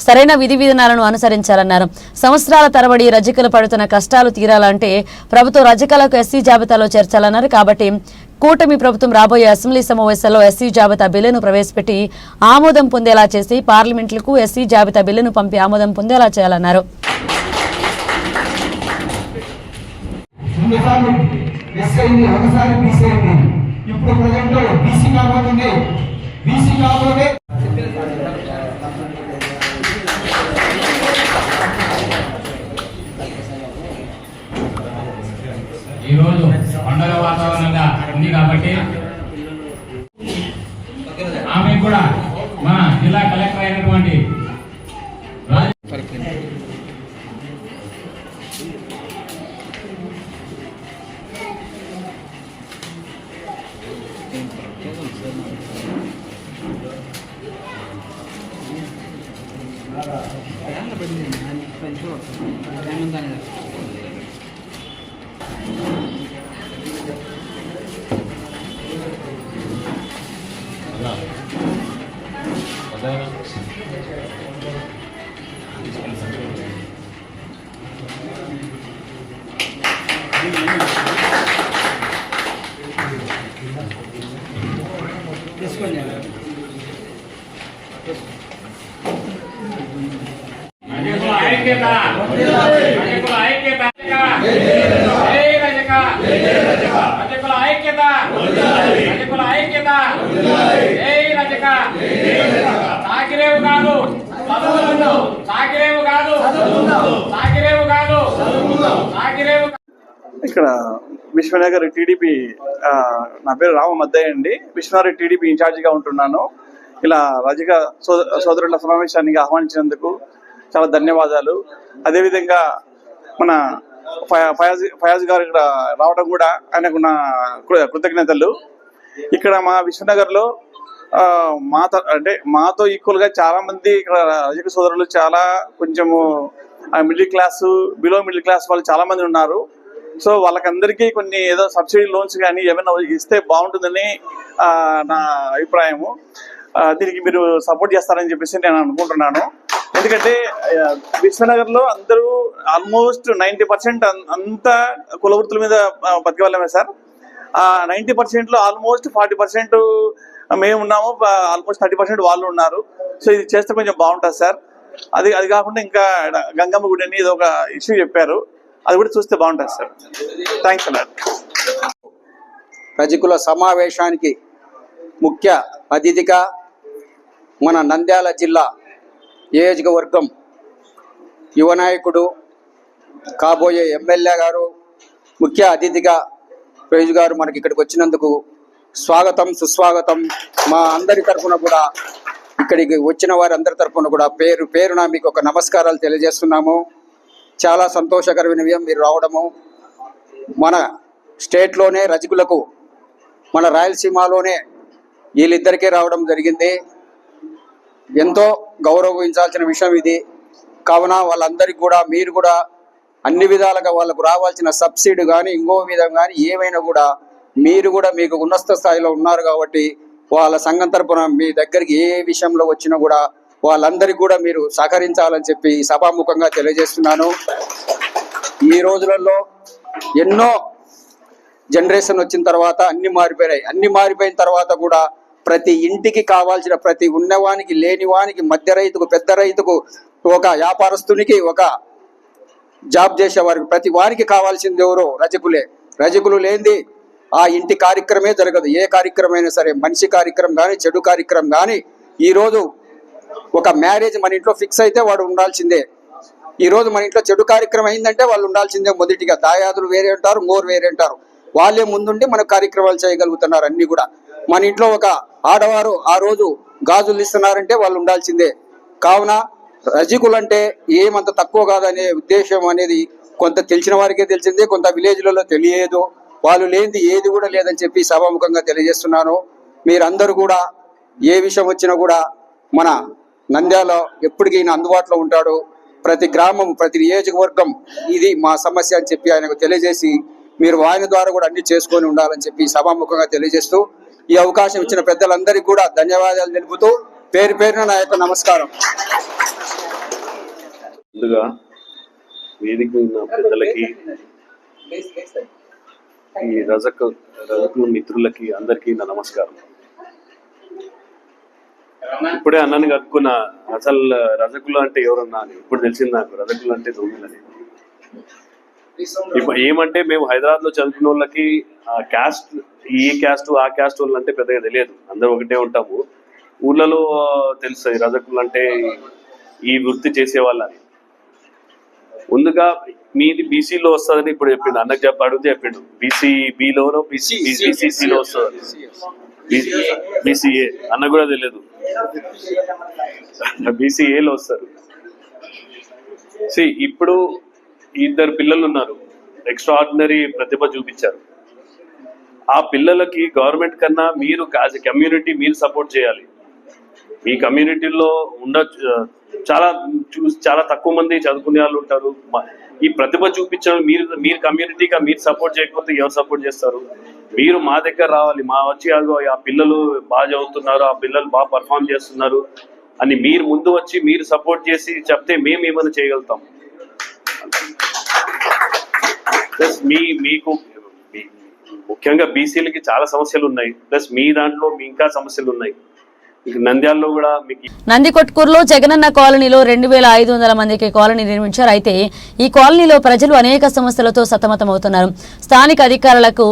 సరైన విధి విధానాలను అనుసరించాలన్నారు. సంవత్సరాల తరబడి రజకులు పడుతున్న కష్టాలు తీరాలంటే ప్రభుత్వం రజకులకు ఎస్సీ జాబితాలో చేర్చాలన్నారు. కాబట్టి కూటమి ప్రభుత్వం రాబోయే అసెంబ్లీ సమావేశాల్లో ఎస్సీ జాబితా బిల్లును ప్రవేశపెట్టి ఆమోదం పొందేలా చేసి పార్లమెంట్లకు ఎస్సీ జాబితా బిల్లును పంపి ఆమోదం పొందేలా చేయాలన్నారు. ఈ రోజు పండుగ వాతావరణంగా ఉంది కాబట్టి ఆమె కూడా మన జిల్లా కలెక్టర్ అయినటువంటి ఇక్కడ విశ్వనగర్ టీడీపీ నా పేరు రామ మద్దయ్య అండి. విశ్వనగర్ టీడీపీ ఇన్ఛార్జిగా ఉంటున్నాను. ఇలా రజక సోదరుల సమావేశానికి ఆహ్వానించినందుకు చాలా ధన్యవాదాలు. అదేవిధంగా మన ఫయాజ్ గారు ఇక్కడ రావడం కూడా ఆయనకు నా కృతజ్ఞతలు. ఇక్కడ మా విశ్వనగర్లో మాతో ఈక్వల్గా చాలా మంది ఇక్కడ రజక సోదరులు చాలా కొంచెము middle class, below middle class వాళ్ళు చాలా మంది ఉన్నారు. సో వాళ్ళకందరికీ కొన్ని ఏదో సబ్సిడీ లోన్స్ కానీ ఏమైనా ఇస్తే బాగుంటుందని నా అభిప్రాయము. దీనికి మీరు సపోర్ట్ చేస్తారని చెప్పేసి నేను అనుకుంటున్నాను. ఎందుకంటే విశ్వనగర్లో అందరూ ఆల్మోస్ట్ 90% అంతా కుల వృత్తుల మీద బతికే వాళ్ళమే సార్. 90%లో ఆల్మోస్ట్ 40% మేము ఉన్నాము, ఆల్మోస్ట్ 30% వాళ్ళు ఉన్నారు. సో ఇది చేస్తే కొంచెం బాగుంటుంది సార్. అది కాకుండా ఇంకా గంగమ్మ గుడి అని ఇది ఒక ఇష్యూ చెప్పారు, అది కూడా చూస్తే బాగుంటుంది సార్. Thanks a lot. రజకుల సమావేశానికి ముఖ్య అతిథిగా మన నంద్యాల జిల్లా నియోజకవర్గం యువ నాయకుడు కాబోయే ఎమ్మెల్యే గారు ముఖ్య అతిథిగా ఫైజ్ గారు మనకి ఇక్కడికి వచ్చినందుకు స్వాగతం, సుస్వాగతం. మా అందరి తరఫున కూడా, ఇక్కడికి వచ్చిన వారి అందరి తరఫున కూడా పేరు పేరున మీకు ఒక నమస్కారాలు తెలియజేస్తున్నాము. చాలా సంతోషకరమైన విషయం మీరు రావడము. మన స్టేట్లోనే రజకులకు, మన రాయలసీమలోనే వీళ్ళిద్దరికీ రావడం జరిగింది. ఎంతో గౌరవించాల్సిన విషయం ఇది. కావున వాళ్ళందరికీ కూడా మీరు కూడా అన్ని విధాలుగా వాళ్ళకు రావాల్సిన సబ్సిడీ కానీ ఇంకో విధంగా కానీ ఏమైనా కూడా మీరు కూడా మీకు ఉన్నత స్థాయిలో ఉన్నారు కాబట్టి వాళ్ళ సంఘం తరపున మీ దగ్గరికి ఏ విషయంలో వచ్చినా కూడా వాళ్ళందరికీ కూడా మీరు సహకరించాలని చెప్పి సభాముఖంగా తెలియజేస్తున్నాను. ఈ రోజులలో ఎన్నో జనరేషన్ వచ్చిన తర్వాత అన్ని మారిపోయాయి. అన్ని మారిపోయిన తర్వాత కూడా ప్రతి ఇంటికి కావాల్సిన ప్రతి ఉన్నవానికి లేనివానికి మధ్య రైతుకు పెద్ద రైతుకు ఒక వ్యాపారస్తునికి ఒక జాబ్ చేసేవారికి ప్రతి వారికి కావాల్సింది ఎవరో రజకులే. రజకులు లేనిది ఆ ఇంటి కార్యక్రమే జరగదు. ఏ కార్యక్రమం అయినా సరే, మనిషి కార్యక్రమం కానీ చెడు కార్యక్రమం కానీ. ఈరోజు ఒక మ్యారేజ్ మన ఇంట్లో ఫిక్స్ అయితే వాడు ఉండాల్సిందే. ఈరోజు మన ఇంట్లో చెడు కార్యక్రమం అయిందంటే వాళ్ళు ఉండాల్సిందే. మొదటిగా దాయాదులు వేరే ఉంటారు, మోరు వేరే ఉంటారు. వాళ్ళే ముందుండి మన కార్యక్రమాలు చేయగలుగుతున్నారు అన్ని కూడా. మన ఇంట్లో ఒక ఆడవారు ఆ రోజు గాజులు ఇస్తున్నారంటే వాళ్ళు ఉండాల్సిందే. కావున రజకులు అంటే ఏమంత తక్కువ కాదనే ఉద్దేశం అనేది కొంత తెలిసిన వారికే తెలిసిందే, కొంత విలేజ్లలో తెలియదు. వాళ్ళు లేనిది ఏది కూడా లేదని చెప్పి సభాముఖంగా తెలియజేస్తున్నాను. మీరందరూ కూడా ఏ విషయం వచ్చినా కూడా మన నంద్యాల ఎప్పటికీ ఈయన అందుబాటులో ఉంటాడు. ప్రతి గ్రామం, ప్రతి నియోజకవర్గం ఇది మా సమస్య అని చెప్పి ఆయనకు తెలియజేసి మీరు ఆయన ద్వారా కూడా అన్ని చేసుకొని ఉండాలని చెప్పి సభాముఖంగా తెలియజేస్తూ ఈ అవకాశం ఇచ్చిన పెద్దలందరికీ కూడా ధన్యవాదాలు తెలుపుతూ పేరు పేరున నా యొక్క నమస్కారం. ముందుగా వేదిక ఉన్న పెద్దలకి, ఈ రజకులు మిత్రులకి అందరికీ నా నమస్కారం. ఇప్పుడే అన్నాను కనుక్కున్న అసలు రజకులు అంటే ఎవరన్నా అని ఇప్పుడు తెలిసింది నాకు. రజకులు అంటే దొంగలని. ఇప్పుడు ఏమంటే మేము హైదరాబాద్ లో చదువుకున్న వాళ్ళకి ఆ క్యాస్ట్, ఈ క్యాస్ట్ ఆ క్యాస్ట్ వాళ్ళు అంటే పెద్దగా తెలియదు. అందరూ ఒకటే ఉంటాము. ఊళ్ళలో తెలుస్తుంది రజకులు అంటే ఈ వృత్తి చేసేవాళ్ళని. ముందుగా మీది బీసీలో వస్తుందని ఇప్పుడు చెప్పిండు. అన్నకు అడిగితే చెప్పిండు బీసీ బిలోనో బీసీసీలో వస్తుంది, బీసీఏ అన్న కూడా తెలియదు, బీసీఏలో వస్తారు. ఇప్పుడు ఇద్దరు పిల్లలు ఉన్నారు, ఎక్స్ట్రా ఆర్డినరీ ప్రతిభ చూపించారు. ఆ పిల్లలకి గవర్నమెంట్ కన్నా మీరు యాజ్ ఎ కమ్యూనిటీ మీరు సపోర్ట్ చేయాలి. మీ కమ్యూనిటీలో చాలా తక్కువ మంది చదువుకునే వాళ్ళు ఉంటారు. ఈ ప్రతిభ చూపించడం మీరు కమ్యూనిటీగా మీరు సపోర్ట్ చేయకపోతే ఎవరు సపోర్ట్ చేస్తారు? మీరు మా దగ్గర రావాలి. మా వచ్చి ఆ పిల్లలు బాగా చదువుతున్నారు, ఆ పిల్లలు బాగా పర్ఫామ్ చేస్తున్నారు అని మీరు ముందు వచ్చి మీరు సపోర్ట్ చేసి చెప్తే మేము ఏమైనా చేయగలుగుతాం. ప్లస్ మీకు ముఖ్యంగా బీసీలకి చాలా సమస్యలు ఉన్నాయి. ప్లస్ మీ దాంట్లో ఇంకా సమస్యలు ఉన్నాయి. నంద్యాలలో కూడా నందికొట్కూరులో జగనన్న కాలనీలో 2500 మందికి కాలనీ నిర్మించారు. అయితే ఈ కాలనీలో ప్రజలు అనేక సమస్యలతో సతమతమవుతున్నారు. స్థానిక అధికారులకు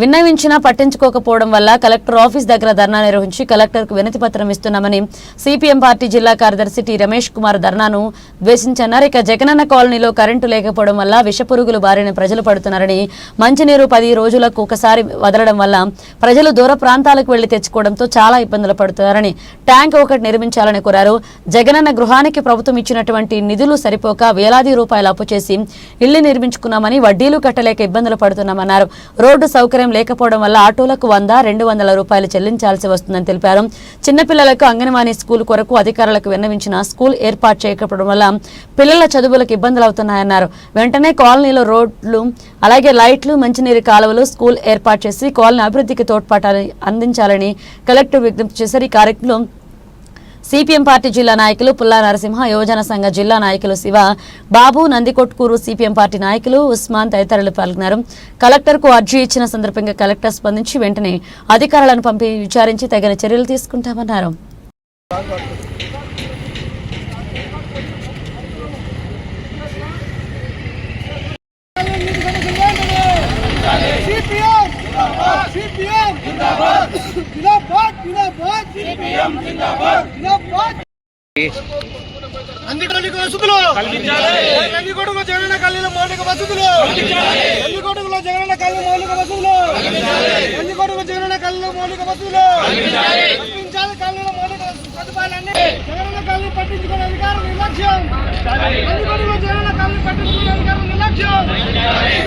విన్నవించినా పట్టించుకోకపోవడం వల్ల కలెక్టర్ ఆఫీస్ దగ్గర ధర్నా నిర్వహించి కలెక్టర్కు వినతి పత్రం ఇస్తున్నామని సిపిఎం పార్టీ జిల్లా కార్యదర్శి టి రమేష్ కుమార్ ధర్నాను ద్వేషించన్నారు. ఇక జగనన్న కాలనీలో కరెంటు లేకపోవడం వల్ల విషపురుగులు బారిన ప్రజలు పడుతున్నారని, మంచినీరు 10 రోజులకు ఒకసారి వదలడం వల్ల ప్రజలు దూర ప్రాంతాలకు వెళ్లి తెచ్చుకోవడంతో చాలా ఇబ్బందులు పడుతున్నారని, ట్యాంక్ ఒకటి నిర్మించాలని కోరారు. జగనన్న గృహానికి ప్రభుత్వం ఇచ్చినటువంటి నిధులు సరిపోక వేలాది రూపాయలు అప్పు చేసి ఇళ్లు నిర్మించుకున్నామని, వడ్డీలు కట్టలేక ఇబ్బందులు పడుతున్నామన్నారు. రోడ్డు సౌకర్యం లేకపోవడం వల్ల ఆటోలకు 100-200 రూపాయలు చెల్లించాల్సి వస్తుందని తెలిపారు. చిన్నపిల్లలకు అంగన్వాడీ స్కూల్ కొరకు అధికారులకు విన్నవించిన స్కూల్ ఏర్పాటు చేయకపోవడం వల్ల పిల్లల చదువులకు ఇబ్బందులు అవుతున్నాయన్నారు. వెంటనే కాలనీలో రోడ్లు, అలాగే లైట్లు, మంచినీరు కాలువలు, స్కూల్ ఏర్పాటు చేసి కాలనీ అభివృద్ధికి తోడ్పాటు అందించాలని కలెక్టర్ విజ్ఞప్తి చేశారు. ఈ కార్యక్రమం సిపిఎం పార్టీ జిల్లా నాయకులు పుల్లా నరసింహ, యువజన సంఘ జిల్లా నాయకులు శివ, బాబు, నందికొట్కూరు సిపిఎం పార్టీ నాయకులు ఉస్మాన్ తదితరులు పాల్గొన్నారు. కలెక్టర్కు అర్జీ ఇచ్చిన సందర్భంగా కలెక్టర్ స్పందించి వెంటనే అధికారులను పంపి విచారించి తగిన చర్యలు తీసుకుంటామన్నారు. నందికొట్కూరు వసతులు నందికొట్కూరు జగనన్న కాలనీలో మౌలిక వసతులు, నందికొట్కూరులో జగనన్న కాలనీ మౌలిక వసతులు, నందికొట్కూరు జగనన్న కాలనీలో మౌలిక వసతులు కల్పించాలి. కాలనీలో మౌలిక సదుపాయాలన్నీ జగనన్న కాలనీ పట్టించుకునే అధికారం నిర్లక్ష్యం. నందికొట్కూరులో జగనన్న కాలనీ పట్టించుకునే అధికారం నిర్లక్ష్యం.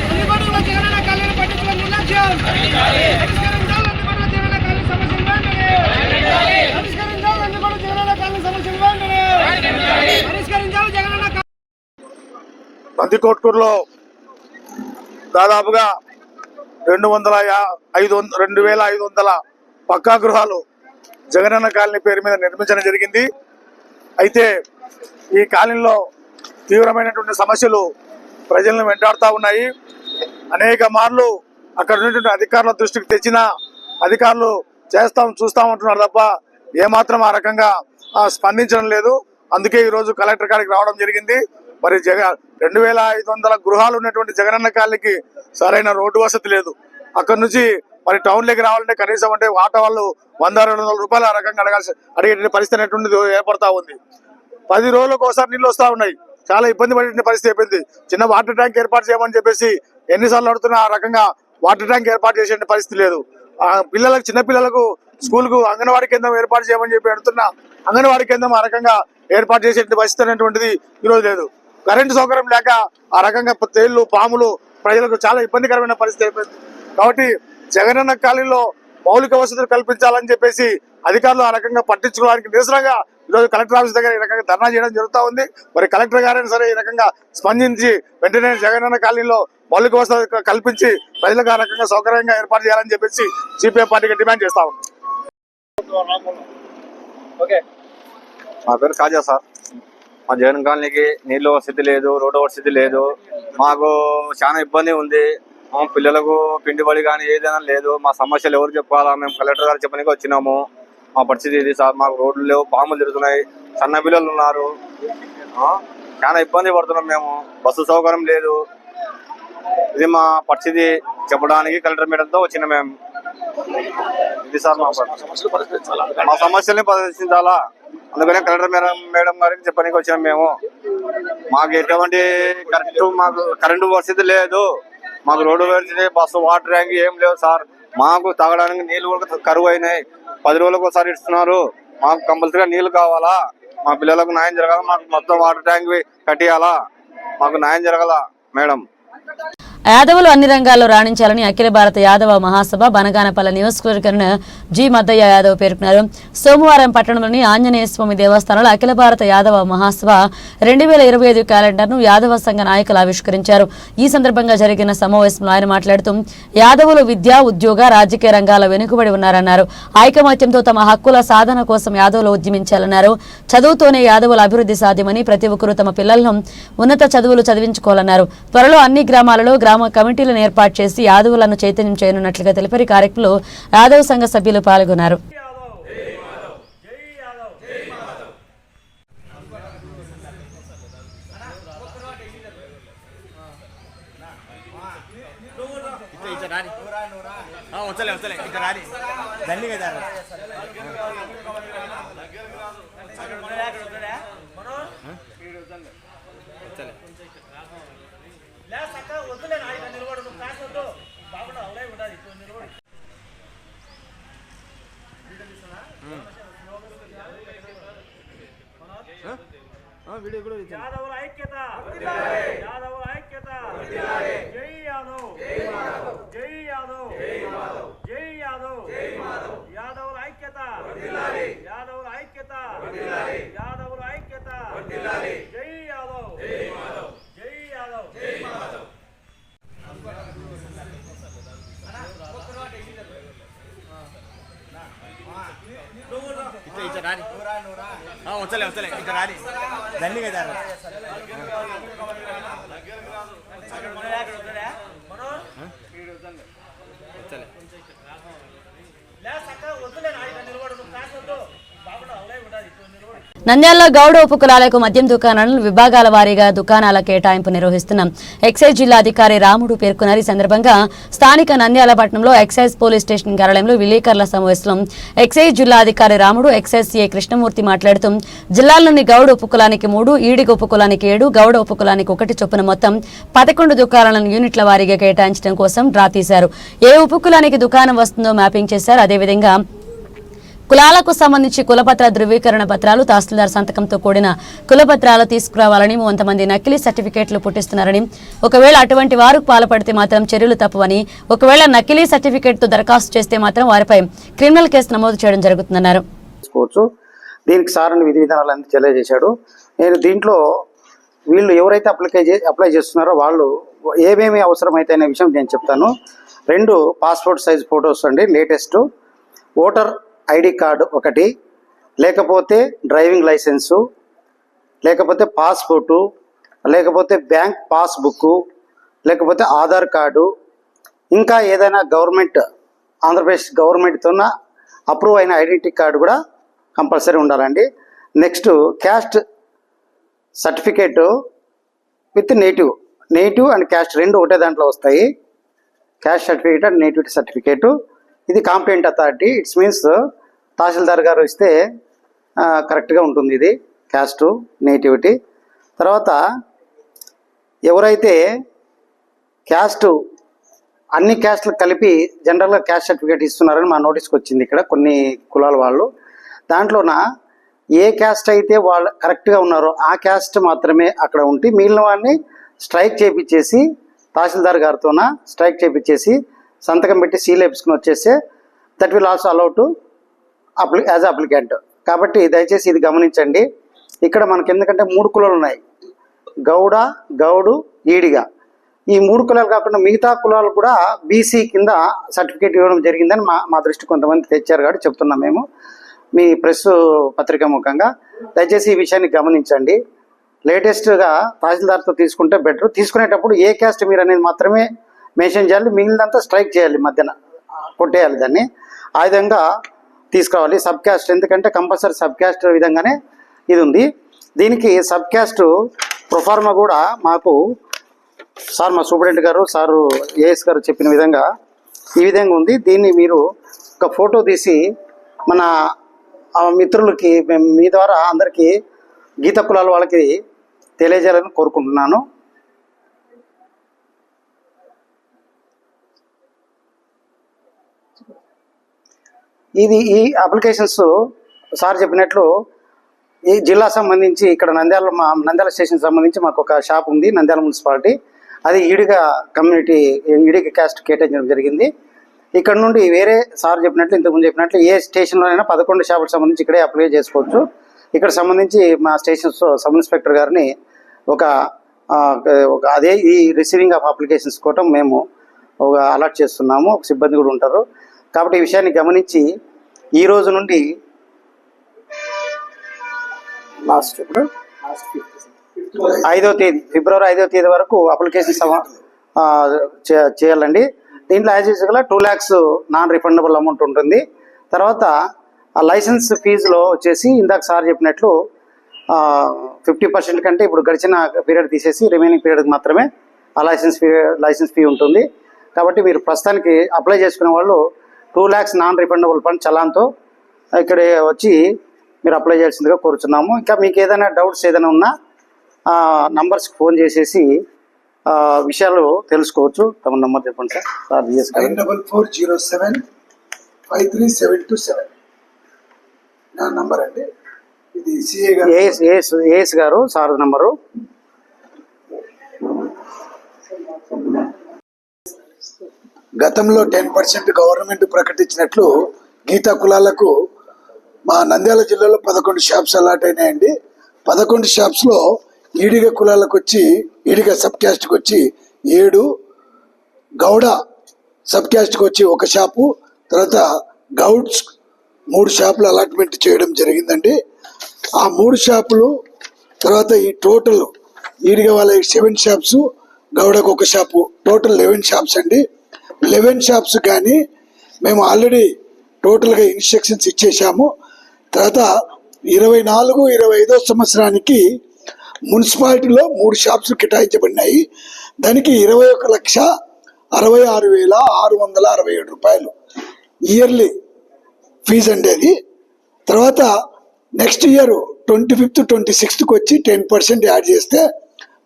నందికొట్కూరులో జగనన్న కాలనీ పట్టించుకునే నిర్లక్ష్యం. పరిష్కరించాలి నందికొట్కూరు జగనన్న కాలనీ సమస్యలు వెంటనే. పరిష్కరించాలి నందికొట్కూరు జగనన్న కాలనీ సమస్యలు వెంటనే. పరిష్కరించాలి జగనన్న నందికొట్కూరులో దాదాపుగా 2,500 పక్కా గృహాలు జగనన్న కాలనీ పేరు మీద నిర్మించడం జరిగింది. అయితే ఈ కాలనీలో తీవ్రమైనటువంటి సమస్యలు ప్రజలను వెంటాడుతూ ఉన్నాయి. అనేక మార్లు అక్కడ ఉన్నటువంటి అధికారుల దృష్టికి తెచ్చిన అధికారులు చూస్తామంటున్నారు తప్ప ఏమాత్రం ఆ రకంగా స్పందించడం లేదు. అందుకే ఈరోజు కలెక్టర్ గారికి రావడం జరిగింది. మరి 2,500 గృహాలు ఉన్నటువంటి జగనన్న కాలనీకి సరైన రోడ్డు వసతి లేదు. అక్కడ నుంచి మరి టౌన్లోకి రావాలంటే కనీసం అంటే ఆటో వాళ్ళు 100-200 రూపాయలు ఆ రకంగా అడిగే పరిస్థితి అనేటువంటిది ఏర్పడతా ఉంది. 10 రోజులకు ఒకసారి నీళ్ళు వస్తూ ఉన్నాయి. చాలా ఇబ్బంది పడే పరిస్థితి అయిపోయింది. చిన్న వాటర్ ట్యాంక్ ఏర్పాటు చేయమని చెప్పేసి ఎన్నిసార్లు అడుగుతున్నా ఆ రకంగా వాటర్ ట్యాంక్ ఏర్పాటు చేసే పరిస్థితి లేదు. చిన్న పిల్లలకు స్కూల్కు అంగన్వాడీ కేంద్రం ఏర్పాటు చేయమని చెప్పి అడుగుతున్నా అంగన్వాడీ కేంద్రం ఆ రకంగా ఏర్పాటు చేసే పరిస్థితి అనేటువంటిది ఈరోజు లేదు. కరెంటు సౌకర్యం లేక ఆ రకంగా తేళ్లు పాములు ప్రజలకు చాలా ఇబ్బందికరమైన పరిస్థితి అయిపోయింది. కాబట్టి జగనన్న కాలనీలో మౌలిక వసతులు కల్పించాలని చెప్పేసి అధికారులు ఆ రకంగా పట్టించుకోవడానికి నిరసనగా ఈరోజు కలెక్టర్ ఆఫీస్ దగ్గర ఈ రకంగా ధర్నా చేయడం జరుగుతూ ఉంది. మరి కలెక్టర్ గారైనా సరే ఈ రకంగా స్పందించి వెంటనే జగనన్న కాలనీలో మౌలిక వసతులు కల్పించి ప్రజలకు ఆ రకంగా సౌకర్యంగా ఏర్పాటు చేయాలని చెప్పేసి సిపిఎం పార్టీకి డిమాండ్ చేస్తా ఉంది. మా పేరు కాజా సార్. మా జగన్ కాలనీకి నీళ్ళు వసతి లేదు, రోడ్డు వసతి లేదు. మాకు చాలా ఇబ్బంది ఉంది. మా పిల్లలకు పిండి బడి కానీ ఏదైనా లేదు. మా సమస్యలు ఎవరు చెప్పాలా? మేము కలెక్టర్ గారు చెప్పడానికి వచ్చినాము. మా పరిస్థితి ఇది సార్. మాకు రోడ్లు లేవు, పాములు తిరుగుతున్నాయి, సన్న పిల్లలు ఉన్నారు. చాలా ఇబ్బంది పడుతున్నాం మేము. బస్సు సౌకర్యం లేదు. ఇది మా పరిస్థితి చెప్పడానికి కలెక్టర్ మేడంతో వచ్చిన మేము. ఇది సార్ మా సమస్యల్ని పరిశీలించాలా. అందుకనే కలెక్టర్ మేడం గారికి చెప్పడానికి వచ్చినాం మేము. మాకు ఎటువంటి కరెంటు పరిస్థితి లేదు. మాకు రోడ్డు పరిస్థితి, బస్సు, వాటర్ ట్యాంక్ ఏం లేవు సార్. మాకు తాగడానికి నీళ్ళు కూడా కరువు అయినాయి. 10 రోజులకు ఒకసారి ఇస్తున్నారు. మాకు కంపల్సరీగా నీళ్లు కావాలా. మా పిల్లలకు న్యాయం జరగాల. మాకు మొత్తం వాటర్ ట్యాంక్ కట్టియాలా. మాకు న్యాయం జరగాల మేడం. యాదవులు అన్ని రంగాల్లో రాణించాలని అఖిల భారత యాదవ మహాసభ బనగానపల్లి నియోజకవర్గం జి మద్దయ్య యాదవ్ పేర్కొన్నారు. సోమవారం పట్టణంలోని ఆంజనేయ స్వామి దేవస్థానంలో అఖిల భారత యాదవ మహాసభ 2025 క్యాలెండర్ను యాదవ సంఘ నాయకులు ఆవిష్కరించారు. ఈ సందర్భంగా జరిగిన సమావేశంలో ఆయన మాట్లాడుతూ యాదవులు విద్య, ఉద్యోగ, రాజకీయ రంగాల వెనుకబడి ఉన్నారన్నారు. ఐకమత్యంతో తమ హక్కుల సాధన కోసం యాదవులు ఉద్యమించాలన్నారు. చదువుతోనే యాదవుల అభివృద్ధి సాధ్యమని ప్రతి ఒక్కరూ తమ పిల్లలను ఉన్నత చదువులు చదివించుకోవాలన్నారు. త్వరలో అన్ని గ్రామాలలో గ్రామ కమిటీలను ఏర్పాటు చేసి యాదవులను చైతన్యం చేయనున్నట్లుగా తెలిపారు. కార్యక్రమంలో యాదవ్ సంఘ సభ్యులు పాల్గొన్నారు. యాదవుల ఐక్యత, యాదవుల ఐక్యత, జై యాదవ్, జై యాదవ్, జై యాదవ్, యాదవుల ఐక్యత, యాదవుల ఐక్యత, యాదవుల ఐక్యత, జై యాదవ్, జై యాదవ్. నంద్యాలలో గౌడ ఉపకులాలకు మద్యం దుకాణాలను విభాగాల వారీగా దుకాణాల కేటాయింపు నిర్వహిస్తున్నాం. ఎక్సైజ్ జిల్లా అధికారి రాముడు పేర్కొన్నారు. ఈ సందర్భంగా స్థానిక నంద్యాల పట్టణంలో ఎక్సైజ్ పోలీస్ స్టేషన్ కార్యాలయంలో విలేకరుల సమావేశంలో ఎక్సైజ్ జిల్లా అధికారి రాముడు, ఎక్సైజ్ సిఐ కృష్ణమూర్తి మాట్లాడుతూ జిల్లాలోని గౌడ ఉపకులానికి 3, ఈడిగ ఉపకులానికి 7, గౌడ ఉపకులానికి 1 చొప్పున మొత్తం 11 దుకాణాలను యూనిట్ల వారీగా కేటాయించడం కోసం డ్రా తీశారు. ఏ ఉపకులానికి దుకాణం వస్తుందో మ్యాపింగ్ చేశారు. అదేవిధంగా కులాలకు సంబంధించి కులపత్ర ధృవీకరణ పత్రాలు, తహసీల్దార్ సంతకంతో కూడిన కులపత్రాలు తీసుకురావాలని, కొంతమంది నకిలీ సర్టిఫికేట్లు పుట్టిస్తున్నారని, ఒకవేళ అటువంటి వారు పాల్పడితే మాత్రం చర్యలు తప్పవని, ఒకవేళ నకిలీ సర్టిఫికేట్తో దరఖాస్తు చేస్తే మాత్రం వారిపై క్రిమినల్ కేసు నమోదు చేయడం జరుగుతుందన్నారు. దీనికి సార్ విధి విధానాలన్నీ తెలియజేశాడు. నేను దీంట్లో వీళ్ళు ఎవరైతే అప్లై చేస్తున్నారో వాళ్ళు ఏమేమి అవసరమైతే అనే విషయం నేను చెప్తాను. 2 పాస్పోర్ట్ సైజ్ ఫొటోస్ అండి, లేటెస్ట్. ఓటర్ ఐడి కార్డు 1, లేకపోతే డ్రైవింగ్ లైసెన్సు, లేకపోతే పాస్పోర్టు, లేకపోతే బ్యాంక్ పాస్బుక్, లేకపోతే ఆధార్ కార్డు, ఇంకా ఏదైనా గవర్నమెంట్ ఆంధ్రప్రదేశ్ గవర్నమెంట్తో అప్రూవ్ అయిన ఐడెంటిటీ కార్డు కూడా కంపల్సరీ ఉండాలండి. Next caste certificate with native and caste 2 ఒకటే దాంట్లో వస్తాయి. Caste certificate and nativity certificate. ఇది కాంప్లైంట్ అథారిటీ, ఇట్స్ మీన్స్ తహసీల్దార్ గారు ఇస్తే కరెక్ట్గా ఉంటుంది ఇది క్యాస్ట్ నేటివిటీ. తర్వాత ఎవరైతే క్యాస్ట్ అన్ని క్యాస్ట్లకు కలిపి జనరల్గా క్యాస్ట్ సర్టిఫికేట్ ఇస్తున్నారని మా నోటీస్కి వచ్చింది ఇక్కడ కొన్ని కులాల వాళ్ళు. దాంట్లోన ఏ క్యాస్ట్ అయితే వాళ్ళు కరెక్ట్గా ఉన్నారో ఆ క్యాస్ట్ మాత్రమే అక్కడ ఉండి మిగిలిన వాడిని స్ట్రైక్ చేయించేసి తహసీల్దార్ గారితోన స్ట్రైక్ చేయించేసి సంతకం పెట్టి సీల్ వేసుకుని వచ్చేస్తే that will also allow to as applicant. కాబట్టి దయచేసి ఇది గమనించండి. ఇక్కడ మనకి ఎందుకంటే 3 కులాలు ఉన్నాయి, గౌడ, గౌడు, ఈడిగా. ఈ 3 కులాలు కాకుండా మిగతా కులాలు కూడా బీసీ కింద సర్టిఫికేట్ ఇవ్వడం జరిగిందని మా దృష్టి కొంతమంది తెచ్చారు కాబట్టి చెప్తున్నాం మేము మీ ప్రెస్ పత్రిక ముఖంగా. దయచేసి ఈ విషయాన్ని గమనించండి. లేటెస్ట్గా తహసీల్దార్తో తీసుకుంటే బెటర్. తీసుకునేటప్పుడు ఏ క్యాస్ట్ మీరు అనేది మాత్రమే మెన్షన్ చేయాలి, మిగిలినంతా స్ట్రైక్ చేయాలి, మధ్యన కొట్టేయాలి దాన్ని. ఆ విధంగా తీసుకురావాలి. సబ్ క్యాస్ట్ ఎందుకంటే కంపల్సరీ సబ్ క్యాస్ట్ విధంగానే ఇది ఉంది. దీనికి సబ్ క్యాస్ట్ ప్రొఫార్మా కూడా మాకు సార్ మా సూపరింటెండెంట్ గారు సారు ఏఎస్ గారు చెప్పిన విధంగా ఈ విధంగా ఉంది. దీన్ని మీరు ఒక ఫోటో తీసి మన మిత్రులకి మీ ద్వారా అందరికీ గీత కులాల వాళ్ళకి తెలియజేయాలని కోరుకుంటున్నాను. ఈ అప్లికేషన్స్ సార్ చెప్పినట్లు ఈ జిల్లా సంబంధించి ఇక్కడ నంద్యాల స్టేషన్ సంబంధించి మాకు ఒక షాప్ ఉంది, నంద్యాల మున్సిపాలిటీ. అది ఈడిగా కమ్యూనిటీ ఈడిగా క్యాస్ట్ కేటాయించడం జరిగింది. ఇక్కడ నుండి వేరే సార్ చెప్పినట్లు ఇంతకుముందు చెప్పినట్లు ఏ స్టేషన్లోనైనా 11 షాపులకు సంబంధించి ఇక్కడే అప్లై చేసుకోవచ్చు. ఇక్కడ సంబంధించి మా స్టేషన్ సబ్ ఇన్స్పెక్టర్ గారిని ఒక అదే ఈ రిసీవింగ్ ఆఫ్ అప్లికేషన్స్ కోసం మేము ఒక అలర్ట్ చేస్తున్నాము. ఒక సిబ్బంది కూడా ఉంటారు. కాబట్టి ఈ విషయాన్ని గమనించి ఈ రోజు నుండి లాస్ట్ ఫిబ్రవరి 5వ తేదీ వరకు అప్లికేషన్ చేయాలండి. దీంట్లో యాజ్ యూజువల్గా 2 lakhs నాన్ రిఫండబుల్ అమౌంట్ ఉంటుంది. తర్వాత ఆ లైసెన్స్ ఫీజులో వచ్చేసి ఇందాక సార్ చెప్పినట్లు 50% కంటే ఇప్పుడు గడిచిన పీరియడ్ తీసేసి రిమైనింగ్ పీరియడ్కి మాత్రమే ఆ లైసెన్స్ ఫీ ఉంటుంది. కాబట్టి మీరు ప్రస్తుతానికి అప్లై చేసుకునే వాళ్ళు 2 lakhs నాన్ రిఫండబుల్ ఫండ్ చలాన్తో ఇక్కడ వచ్చి మీరు అప్లై చేయాల్సిందిగా కోరుచున్నాము. ఇంకా మీకు ఏదైనా డౌట్స్ ఏదైనా ఉన్నా నంబర్స్కి ఫోన్ చేసేసి విషయాలు తెలుసుకోవచ్చు. తమ నంబర్ చెప్పండి సార్. 9440753727 నా నంబర్ అండి. ఇది సిఏ గారు ఏఎస్ గారు సార్ నంబరు. గతంలో 10% గవర్నమెంట్ ప్రకటించినట్లు గీతా కులాలకు మా నంద్యాల జిల్లాలో 11 షాప్స్ అలాట్ అయినాయండి. 11 షాప్స్లో ఈడిగ కులాలకు వచ్చి ఈడిగ సబ్ క్యాస్ట్కి వచ్చి 7, గౌడ సబ్ క్యాస్ట్కి వచ్చి 1 షాపు, తర్వాత గౌడ్స్ 3 షాపులు అలాట్మెంట్ చేయడం జరిగిందండి. ఆ 3 షాపులు తర్వాత ఈ టోటల్ ఈడిగ వాళ్ళ 7 షాప్స్, గౌడకు 1 షాపు, టోటల్ 11 షాప్స్ అండి. 11 షాప్స్ కానీ మేము ఆల్రెడీ టోటల్గా ఇన్స్ట్రక్షన్స్ ఇచ్చేసాము. తర్వాత 24-25 సంవత్సరానికి మున్సిపాలిటీలో 3 షాప్స్ కేటాయించబడినాయి. దానికి 21,66,667 రూపాయలు ఇయర్లీ ఫీజు అండి అది. తర్వాత నెక్స్ట్ ఇయర్ 25th 26th వచ్చి 10% యాడ్ చేస్తే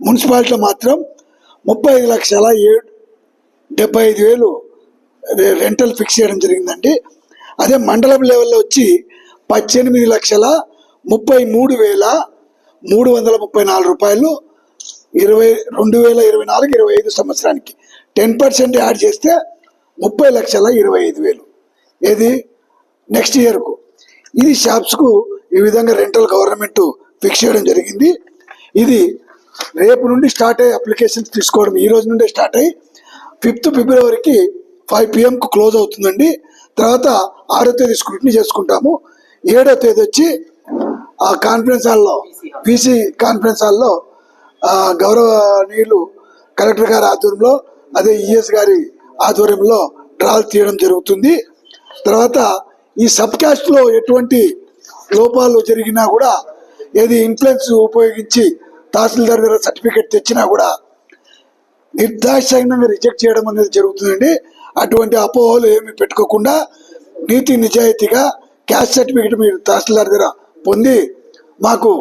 మున్సిపాలిటీలో మాత్రం 35,75,000 రెంటల్ ఫిక్స్ చేయడం జరిగిందండి. అదే మండలం లెవెల్లో వచ్చి 18,33,334 రూపాయలు 2024-25 సంవత్సరానికి 10% యాడ్ చేస్తే 30,25,000 ఏది నెక్స్ట్ ఇయర్కు. ఇది షాప్స్కు ఈ విధంగా రెంటల్ గవర్నమెంట్ ఫిక్స్ చేయడం జరిగింది. ఇది రేపు నుండి స్టార్ట్ అయ్యి అప్లికేషన్స్ తీసుకోవడం ఈ రోజు నుండే స్టార్ట్ అయ్యి 5th ఫిబ్రవరికి 5 PM క్లోజ్ అవుతుందండి. తర్వాత 6వ తేదీ స్క్రూటినీ చేసుకుంటాము. 7వ తేదీ వచ్చి ఆ కాన్ఫరెన్స్ హాల్లో బీసీ కాన్ఫరెన్స్ హాల్లో గౌరవనీయులు కలెక్టర్ గారి ఆధ్వర్యంలో అదే ఈఎస్ గారి ఆధ్వర్యంలో డ్రాల్ తీయడం జరుగుతుంది. తర్వాత ఈ సబ్ క్యాస్ట్లో ఎటువంటి లోపాలు జరిగినా కూడా ఏది ఇన్ఫ్లుయెన్స్ ఉపయోగించి తహసీల్దార్ దగ్గర సర్టిఫికేట్ తెచ్చినా కూడా నిర్దాక్షిణ్యంగా రిజెక్ట్ చేయడం అనేది జరుగుతుందండి. అటువంటి అపోహలు ఏమి పెట్టుకోకుండా నీతి నిజాయితీగా క్యాస్ట్ సర్టిఫికేట్ మీరు తహసీల్దార్ దగ్గర పొంది మాకు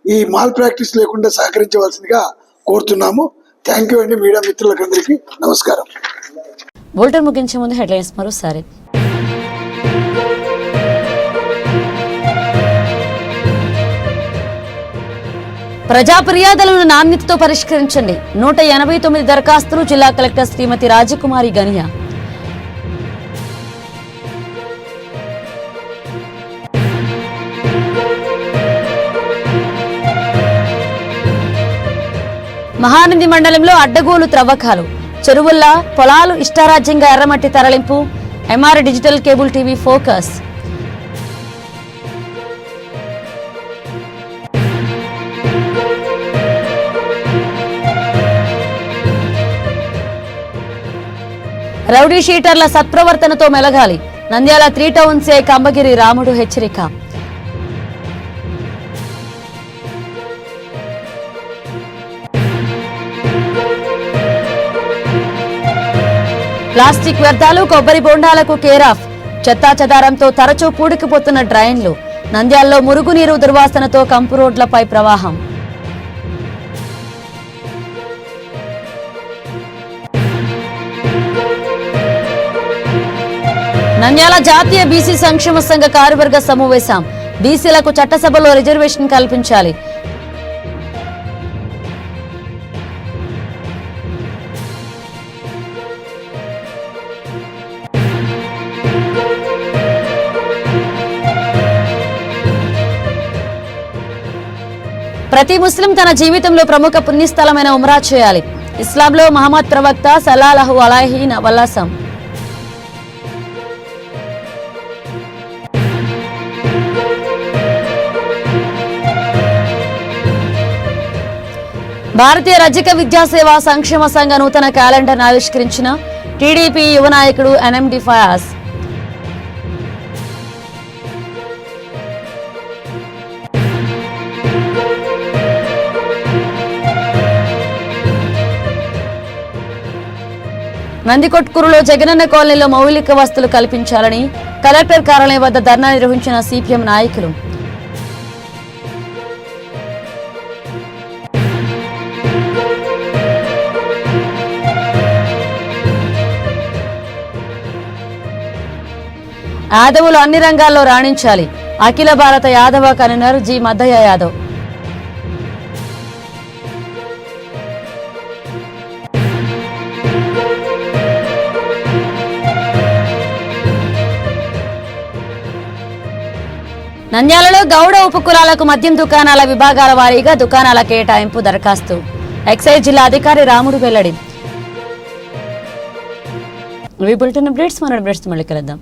ఈ మాల్ ప్రాక్టీస్ లేకుండా సహకరించవలసిందిగా కోరుతున్నాము. థ్యాంక్ యూ అండి. మీడియా మిత్రులకందరికీ నమస్కారం. బులెటిన్ ముగించే ముందు హెడ్లైన్స్ మరోసారి. ప్రజా ఫిర్యాదులను నాణ్యతతో పరిష్కరించండి. 189 దరఖాస్తులు జిల్లా కలెక్టర్ శ్రీమతి రాజకుమారి గనియా. మహానంది మండలంలో అడ్డగోలు త్రవ్వకాలు, చెరువుల్లా పొలాలు ఇష్టారాజ్యంగా ఎర్రమట్టి తరలింపు. MR digital cable TV focus. Rowdy షీటర్ల సత్ప్రవర్తనతో మెలగాలి. నంద్యాల 3 టౌన్ సిఐ కంబగిరి రాముడు హెచ్చరిక. ప్లాస్టిక్ వ్యర్థాలు, కొబ్బరి బొండాలకు కేరాఫ్. చెత్తాచెదారంతో తరచూ పూడికిపోతున్న డ్రైన్లు. నంద్యాలలో మురుగునీరు దుర్వాసనతో కంపు రోడ్లపై ప్రవాహం. నంద్యాల జాతీయ బీసీ సంక్షేమ సంఘ కార్యవర్గ సమావేశం. బీసీలకు చట్టసభలో రిజర్వేషన్ కల్పించాలి. ప్రతి ముస్లిం తన జీవితంలో ప్రముఖ పుణ్యస్థలమైన ఉమ్రా చేయాలి. ఇస్లాంలో మహమ్మద్ ప్రవక్త సల్లల్లాహు అలైహి వసల్లం. భారతీయ రజక విద్యాసేవ సంక్షేమ సంఘ నూతన క్యాలెండర్ ఆవిష్కరించిన టీడీపీ యువ నాయకుడు ఎన్ఎండి ఫయాజ్. నందికొట్కూరులో జగనన్న కాలనీలో మౌలిక వసతులు కల్పించాలని కలెక్టర్ కార్యాలయం వద్ద ధర్నా నిర్వహించిన సిపిఎం నాయకులు. యాదవులు అన్ని రంగాల్లో రాణించాలి. అఖిల భారత యాదవ కన్వీనర్ జి మద్దయ్య యాదవ్. నంద్యాలలో గౌడ ఉపకులాలకు మద్యం దుకాణాల విభాగాల వారీగా దుకాణాల కేటాయింపు దరఖాస్తు. ఎక్సైజ్ జిల్లా అధికారి రాముడు వెల్లడి. బులెటిన్ అప్డేట్స్ మళ్ళీ కలుద్దాం.